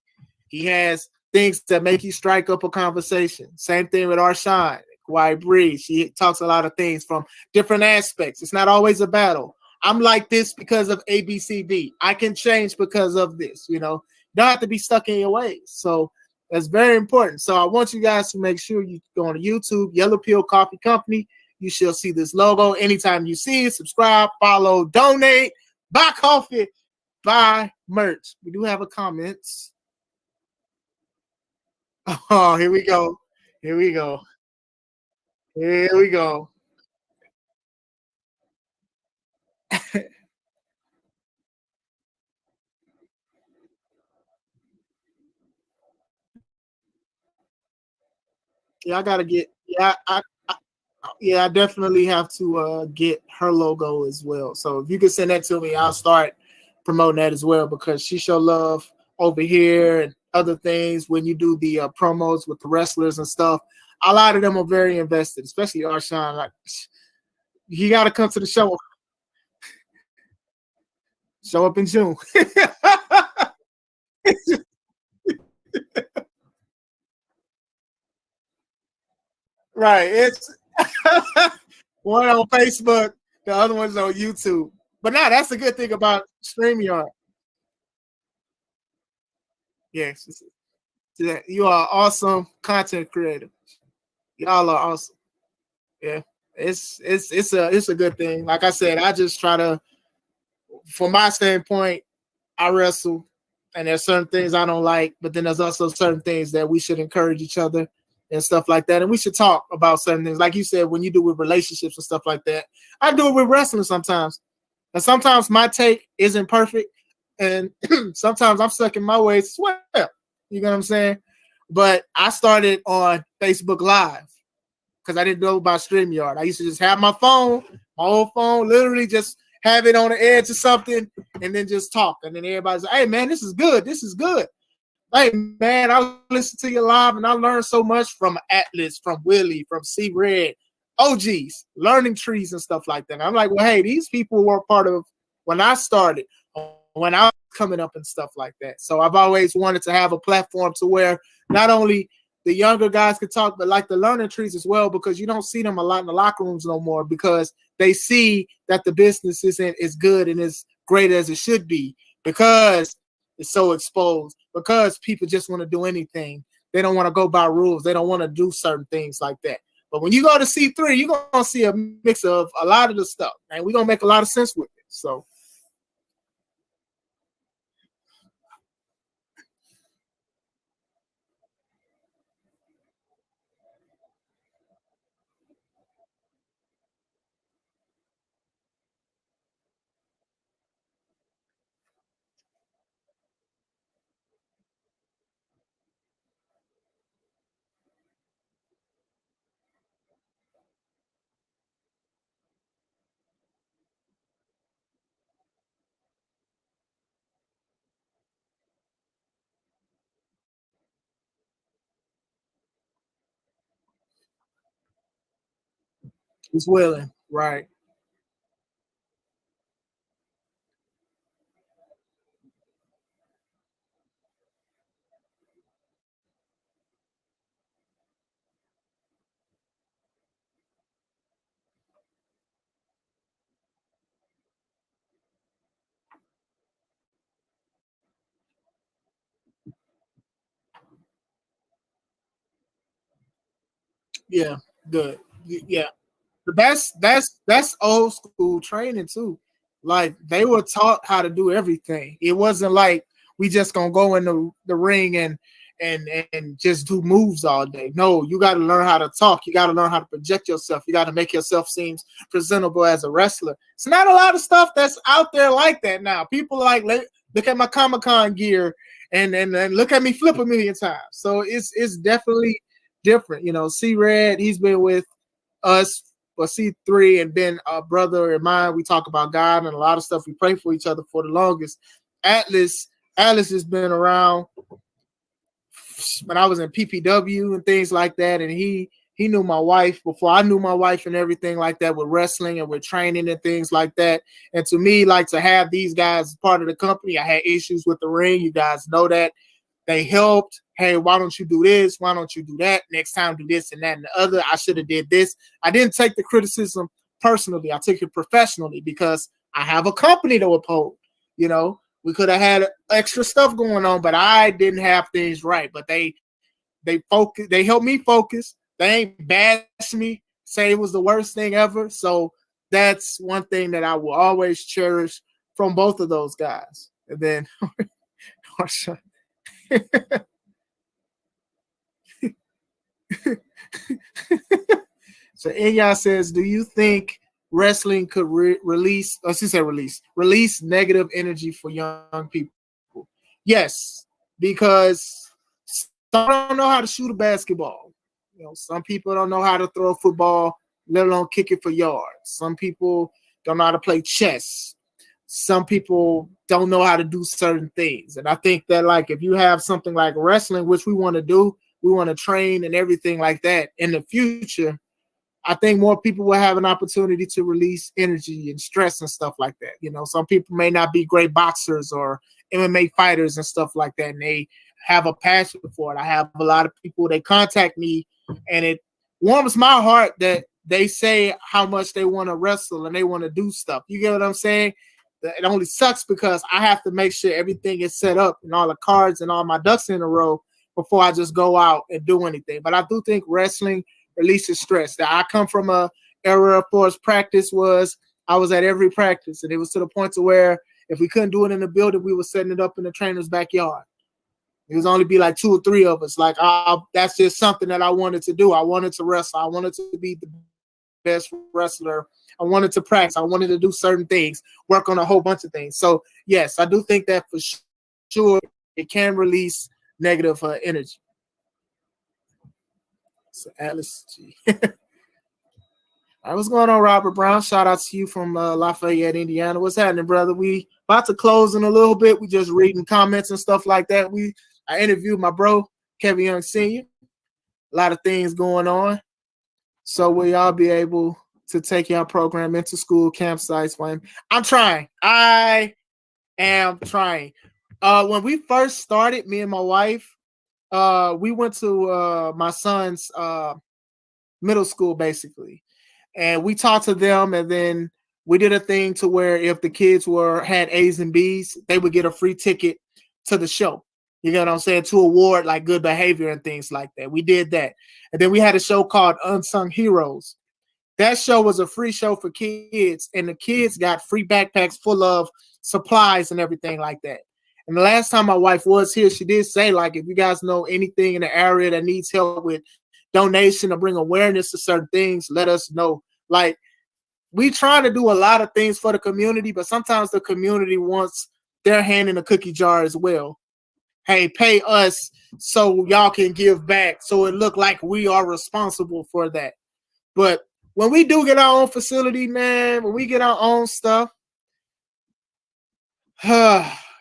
S1: He has things that make you strike up a conversation. Same thing with Arshawn, White Bree. She talks a lot of things from different aspects. It's not always a battle. I'm like this because of ABCD. I can change because of this. You know, you don't have to be stuck in your ways. So that's very important. So I want you guys to make sure you go on YouTube, Yellow Pill Coffee Company. You shall see this logo anytime you see it. Subscribe, follow, donate, buy coffee, buy merch. We do have a comments. Oh, here we go. Here we go. Here we go. Yeah, I gotta get. Yeah, I definitely have to get her logo as well. So if you can send that to me, I'll start promoting that as well, because she show love over here and other things when you do the promos with the wrestlers and stuff. A lot of them are very invested, especially Arshawn. Like, he got to come to the show. Show up in June. Right. It's one on Facebook, the other one's on YouTube. But now that's the good thing about StreamYard. Yes. You are awesome content creator. Y'all are awesome. Yeah. It's a good thing. Like I said, I just try to, from my standpoint, I wrestle, and there's certain things I don't like, but then there's also certain things that we should encourage each other and stuff like that. And we should talk about certain things. Like you said, when you do with relationships and stuff like that, I do it with wrestling sometimes. And sometimes my take isn't perfect. And sometimes I'm stuck in my ways as well. You know what I'm saying? But I started on Facebook Live because I didn't know about StreamYard. I used to just have my phone, my old phone, literally just have it on the edge of something, and then just talk. And then everybody's like, hey man, this is good. This is good. Hey man, I listen to you live and I learned so much from Atlas, from Willie, from C Red, OGs, learning trees and stuff like that. I'm like, well, hey, these people were part of when I started, when I was coming up and stuff like that. So I've always wanted to have a platform to where not only the younger guys could talk, but like the learning trees as well, because you don't see them a lot in the locker rooms no more because they see that the business isn't as good and as great as it should be because it's so exposed, because people just want to do anything. They don't want to go by rules. They don't want to do certain things like that. But when you go to C3, you're going to see a mix of a lot of the stuff, and we're going to make a lot of sense with it. So he's willing, right? Yeah, good. Yeah, but that's old school training too. Like they were taught how to do everything. It wasn't like we just gonna go in the ring and just do moves all day. No, you got to learn how to talk. You got to learn how to project yourself. You got to make yourself seem presentable as a wrestler. It's not a lot of stuff that's out there like that now. People like look at my Comic Con gear and look at me flip a million times. So it's definitely different. You know, C Red, he's been with us for C3 and been a brother and mine. We talk about God and a lot of stuff. We pray for each other for the longest. Atlas, Atlas has been around when I was in PPW and things like that, and he knew my wife before I knew my wife and everything like that with wrestling and with training and things like that. And to me, like to have these guys part of the company, I had issues with the ring. You guys know that. They helped. Hey, why don't you do this? Why don't you do that? Next time, do this and that and the other. I should have did this. I didn't take the criticism personally. I took it professionally because I have a company to uphold. You know, we could have had extra stuff going on, but I didn't have things right. But they focus. They helped me focus. They ain't bash me. Say it was the worst thing ever. So that's one thing that I will always cherish from both of those guys. And then so Enya says, "Do you think wrestling could release? Or she said release negative energy for young people?" Yes, because some don't know how to shoot a basketball. You know, some people don't know how to throw a football, let alone kick it for yards. Some people don't know how to play chess. Some people don't know how to do certain things. And I think that like if you have something like wrestling, which we want to do, we want to train and everything like that in the future, I think more people will have an opportunity to release energy and stress and stuff like that. You know, some people may not be great boxers or MMA fighters and stuff like that, and they have a passion for it. I have a lot of people they contact me, and it warms my heart that they say how much they want to wrestle and they want to do stuff. You get what I'm saying? It only sucks because I have to make sure everything is set up and all the cards and all my ducks in a row before I just go out and do anything. But I do think wrestling releases stress. That I come from a era for us practice was I was at every practice, and it was to the point to where if we couldn't do it in the building, we were setting it up in the trainer's backyard. It was only be like 2 or 3 of us. Like that's just something that I wanted to do. I wanted to wrestle. I wanted to be the best wrestler. I wanted to practice. I wanted to do certain things, work on a whole bunch of things. So yes, I do think that for sure it can release negative energy. So Atlas, All right, what's going on, Robert Brown? Shout out to you from Lafayette, Indiana. What's happening, brother? We about to close in a little bit. We just reading comments and stuff like that. I interviewed my bro Kevin Young Senior. A lot of things going on, so we all be able to take your program into school campsites. I'm trying. I am trying. When we first started, me and my wife, we went to my son's middle school basically, and we talked to them, and then we did a thing to where if the kids were had A's and B's, they would get a free ticket to the show. You know what I'm saying? To award like good behavior and things like that. We did that. And then we had a show called Unsung Heroes. That show was a free show for kids, and the kids got free backpacks full of supplies and everything like that. And the last time my wife was here, she did say, like, if you guys know anything in the area that needs help with donation or bring awareness to certain things, let us know. Like, we try to do a lot of things for the community, but sometimes the community wants their hand in the cookie jar as well. Hey, pay us so y'all can give back, so it look like we are responsible for that. But when we do get our own facility, man, when we get our own stuff,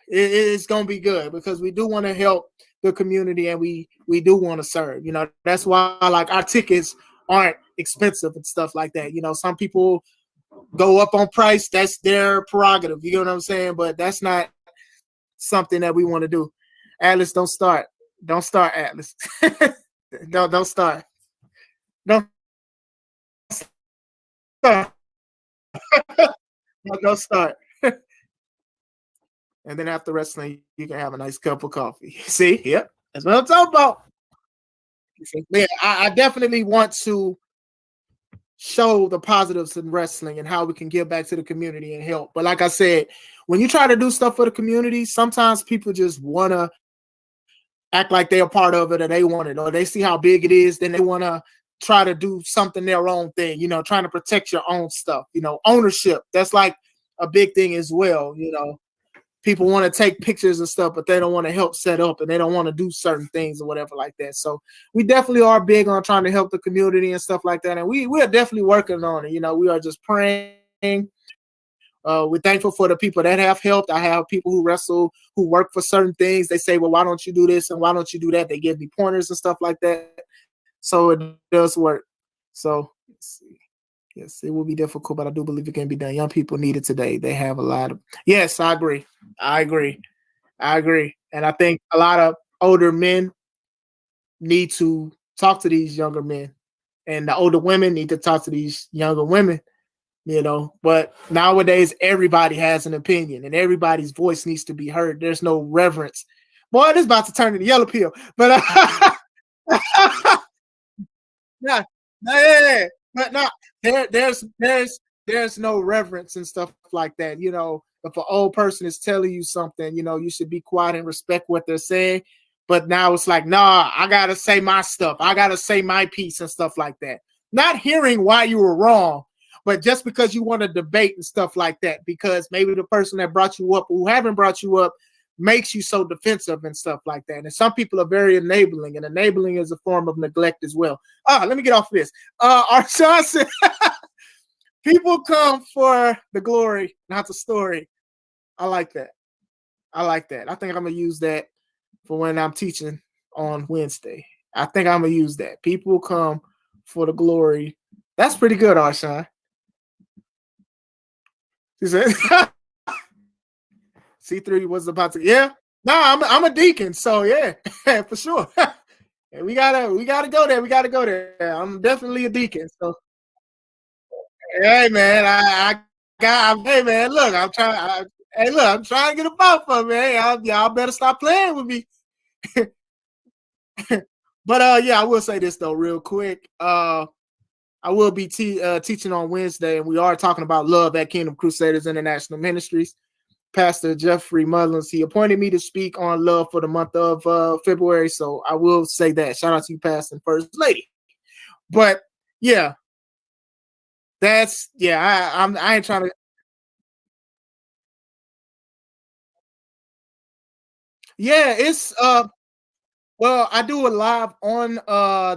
S1: it's gonna be good because we do want to help the community, and we do want to serve. You know, that's why like our tickets aren't expensive and stuff like that. You know, some people go up on price. That's their prerogative. You know what I'm saying? But that's not something that we want to do. Atlas, don't start. Don't start, Atlas. Don't start. Don't start. Don't start. And then after wrestling, you can have a nice cup of coffee. See, yep, that's what I'm talking about. Yeah, I definitely want to show the positives in wrestling and how we can give back to the community and help. But like I said, when you try to do stuff for the community, sometimes people just want to act like they're a part of it or they want it or they see how big it is, then they want to try to do something their own thing, you know, trying to protect your own stuff, you know, ownership. That's like a big thing as well, you know. People want to take pictures and stuff, but they don't want to help set up and they don't want to do certain things or whatever like that. So we definitely are big on trying to help the community and stuff like that. And we're definitely working on it. You know, we are just praying. We're thankful for the people that have helped. I have people who wrestle, who work for certain things. They say, well, why don't you do this and why don't you do that? They give me pointers and stuff like that. So it does work. So let's see. Yes, it will be difficult, but I do believe it can be done. Young people need it today. They have a lot of. Yes, I agree. I agree. I agree. And I think a lot of older men need to talk to these younger men, and the older women need to talk to these younger women. You know, but nowadays everybody has an opinion, and everybody's voice needs to be heard. There's no reverence. Boy, this is about to turn into yellow pill, but yeah, yeah, but no, there's no reverence and stuff like that. You know, if an old person is telling you something, you know, you should be quiet and respect what they're saying. But now it's like, nah, I gotta say my stuff. I gotta say my piece and stuff like that. Not hearing why you were wrong, but just because you want to debate and stuff like that, because maybe the person that brought you up, who haven't brought you up, makes you so defensive and stuff like that. And some people are very enabling, and enabling is a form of neglect as well. Let me get off of this. Arshawn said, people come for the glory, not the story. I like that. I like that. I think I'm gonna use that for when I'm teaching on Wednesday. I think I'm gonna use that. People come for the glory. That's pretty good, Arshawn. He said, C3 was about to, yeah. No, I'm a deacon, so yeah, for sure. We gotta go there. We gotta go there. I'm definitely a deacon. So hey man, I got hey man, look, hey look, I'm trying to get a bump for me. Hey, y'all better stop playing with me. But yeah, I will say this though, real quick. I will be teaching on Wednesday, and we are talking about love at Kingdom Crusaders International Ministries. Pastor Jeffrey Mullins, he appointed me to speak on love for the month of February. So I will say that. Shout out to you, Pastor and First Lady. But yeah, that's yeah. I ain't trying to. Yeah, it's Well, I do it live on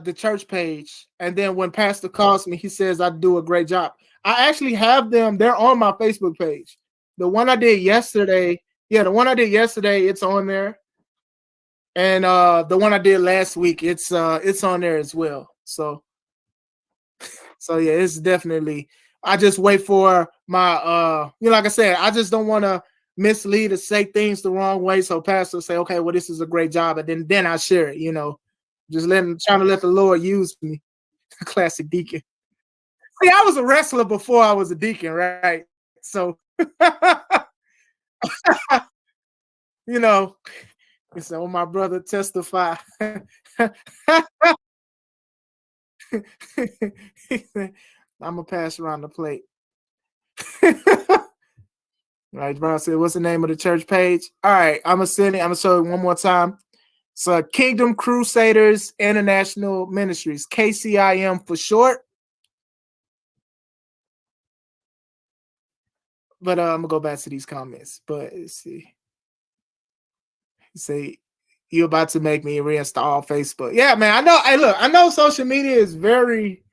S1: the church page, and then when Pastor calls me, he says I do a great job. I actually have them. They're on my Facebook page. The one I did yesterday, yeah, the one I did yesterday, it's on there, and the one I did last week, it's on there as well. So yeah, it's definitely. I just wait for my like I said, I just don't want to mislead or say things the wrong way. So pastor say, okay, well, this is a great job, and then I share it. Just trying to let the Lord use me. Classic deacon. See, I was a wrestler before I was a deacon, right? So you know, so my brother testify. I'm gonna pass around the plate. Right, Brown said, "What's the name of the church page?" All right, I'm gonna send it. I'm gonna show it one more time. So, Kingdom Crusaders International Ministries, KCIM for short. But I'm gonna go back to these comments. But let's see. Say you about to make me reinstall Facebook. Yeah, man. I know. Hey, look, I know social media is very,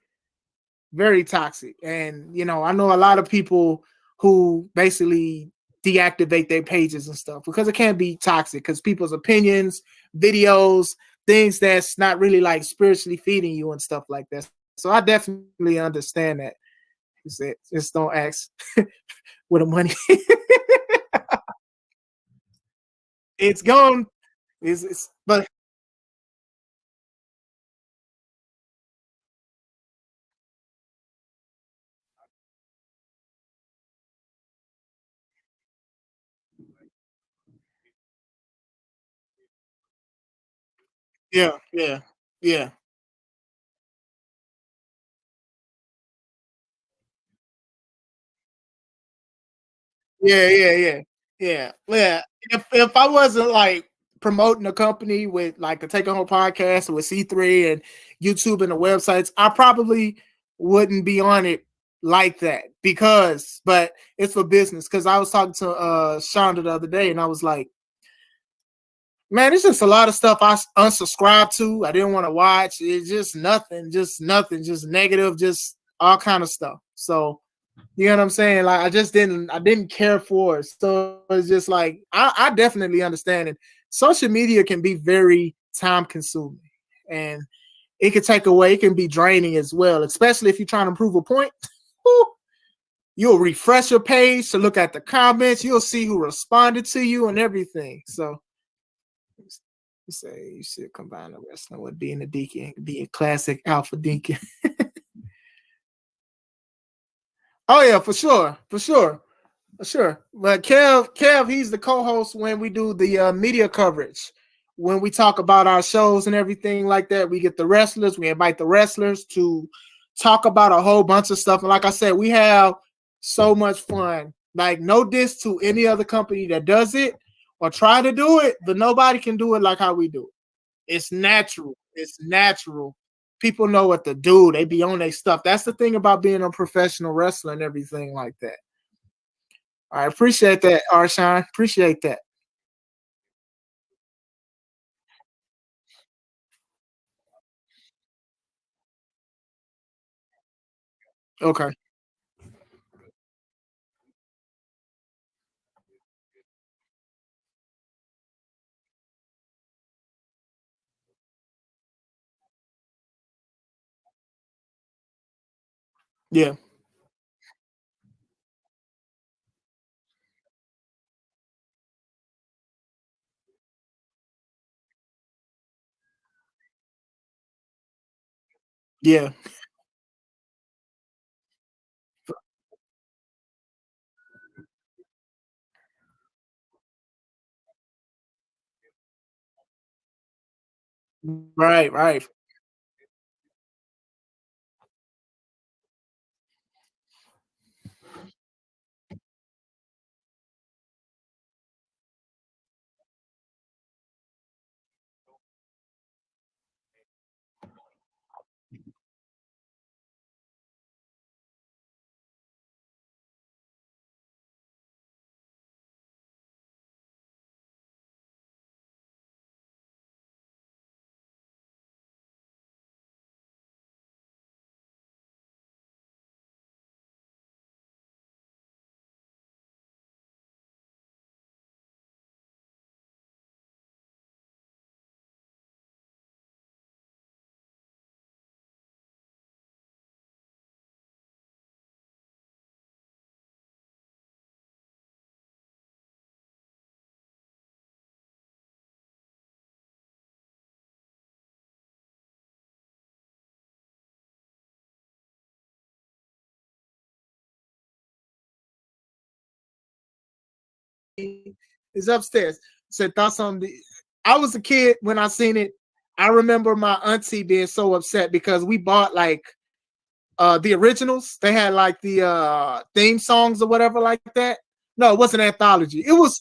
S1: very toxic, and I know a lot of people who basically deactivate their pages and stuff because it can be toxic because people's opinions, videos, things that's not really like spiritually feeding you and stuff like that. So I definitely understand that. He said, just don't ask with the money. It's gone. But yeah, yeah, yeah. Yeah. If I wasn't like promoting a company with like the Take Home podcast with C3 and YouTube and the websites, I probably wouldn't be on it like that but it's for business. Because I was talking to Shonda the other day, and I was like, man, it's just a lot of stuff I unsubscribed to. I didn't want to watch. It's just nothing, just negative, just all kind of stuff. So you know what I'm saying? Like I didn't care for it. So it's just like I definitely understand it. Social media can be very time consuming and it can take away, it can be draining as well, especially if you're trying to prove a point. You'll refresh your page to look at the comments, you'll see who responded to you and everything. So you say you should combine the wrestling with being a deacon, be a classic alpha deacon. Oh yeah, for sure. For sure. Sure. But Kev, he's the co-host when we do the media coverage. When we talk about our shows and everything like that, we get the wrestlers, we invite the wrestlers to talk about a whole bunch of stuff. And like I said, we have so much fun. Like no diss to any other company that does it or try to do it, but nobody can do it like how we do it. It's natural. It's natural. People know what to do. They be on their stuff. That's the thing about being a professional wrestler and everything like that. I appreciate that, Arshawn. Appreciate that. Okay. Yeah. Yeah. Right. Right. It's upstairs. Said thoughts on the. I was a kid when I seen it. I remember my auntie being so upset because we bought like the originals. They had like the theme songs or whatever like that. No, it wasn't an anthology. It was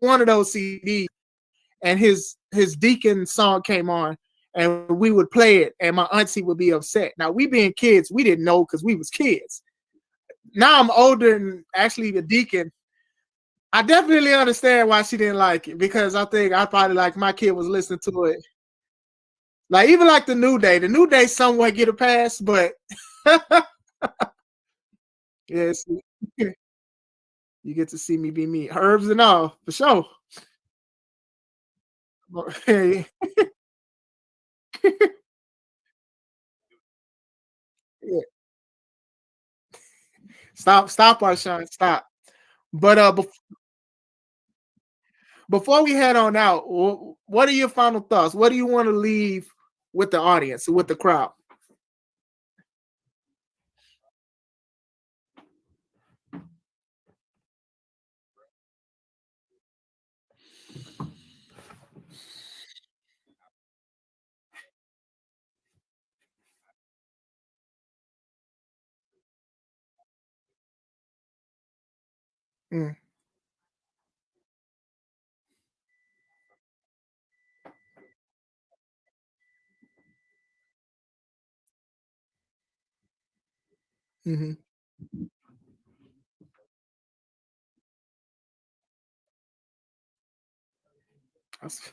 S1: one of those CDs, and his Deacon song came on, and we would play it, and my auntie would be upset. Now we being kids, we didn't know because we was kids. Now I'm older and actually the Deacon. I definitely understand why she didn't like it because I think I probably like my kid was listening to it. Like even like the New Day somewhat get a pass, but yes, you get to see me be me, herbs and all for sure. Hey, yeah. Stop, Arshawn, stop. But before we head on out, what are your final thoughts? What do you want to leave with the audience, with the crowd? Mm, hmm.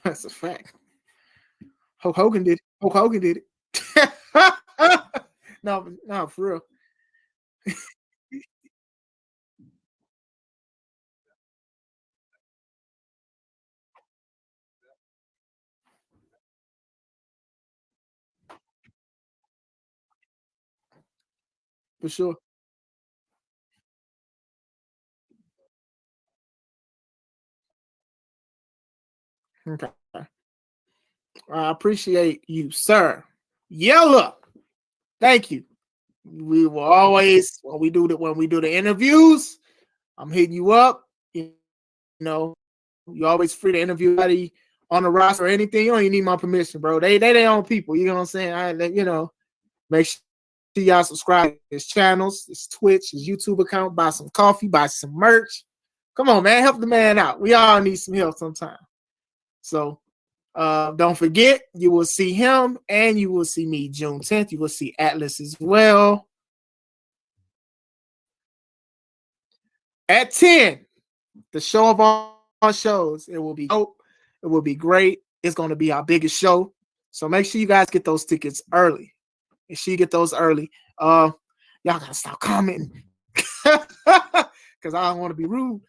S1: That's a fact. Hulk Hogan did. Hulk Hogan did it. No, no, for real, for sure. Okay. I appreciate you, sir. Yella. Thank you. We will always when we do the interviews, I'm hitting you up. You know, you always free to interview anybody on the roster or anything. You don't even need my permission, bro. They their own people. You know what I'm saying? Make sure y'all subscribe to his channels, his Twitch, his YouTube account, buy some coffee, buy some merch. Come on, man, help the man out. We all need some help sometime. So don't forget, you will see him and you will see me June 10th. You will see Atlas as well at 10. The show of all shows. It will be dope. It will be great. It's going to be our biggest show. So make sure you guys get those tickets early. Make sure you get those early. Y'all gotta stop commenting because I don't want to be rude.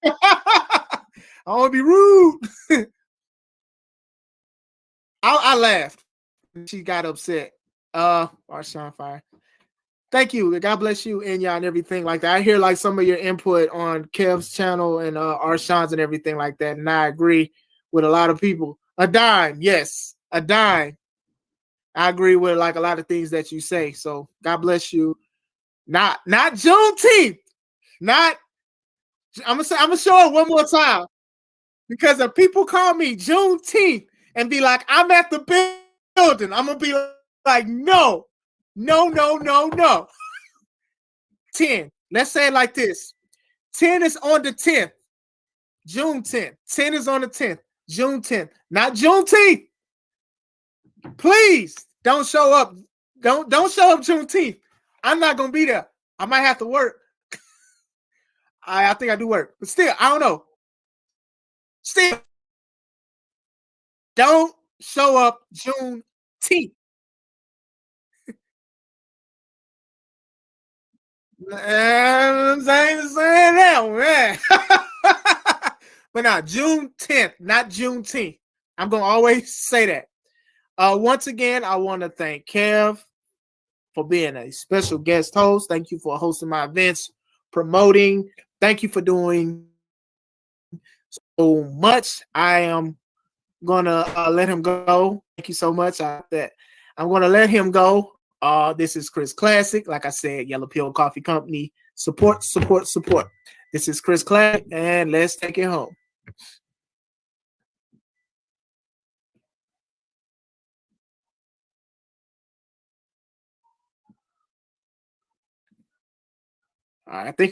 S1: I want to be rude. I laughed. She got upset. Arshawn Fire. Thank you. God bless you and y'all and everything like that. I hear like some of your input on Kev's channel and Arshawn's and everything like that. And I agree with a lot of people. A dime, yes, a dime. I agree with like a lot of things that you say. So God bless you. Not Juneteenth. Not I'm gonna show it one more time because if people call me Juneteenth and be like, I'm at the building, I'm gonna be like, no, no, no, no, no. 10. Let's say it like this. 10 is on the 10th. June 10th. 10 is on the 10th. June 10th. Not Juneteenth. Please don't show up. Don't show up Juneteenth. I'm not gonna be there. I might have to work. I think I do work, but still, I don't know. Still, don't show up Juneteenth. I'm saying that, man. But now June 10th, not Juneteenth. I'm gonna always say that. Once again, I want to thank Kev for being a special guest host. Thank you for hosting my events, promoting. Thank you for doing so much. I am gonna let him go. Thank you so much. I'm gonna let him go. This is Chris Classic. Like I said, Yellow Pill Coffee Company. Support, support, support. This is Chris Clay, and let's take it home. All right, I think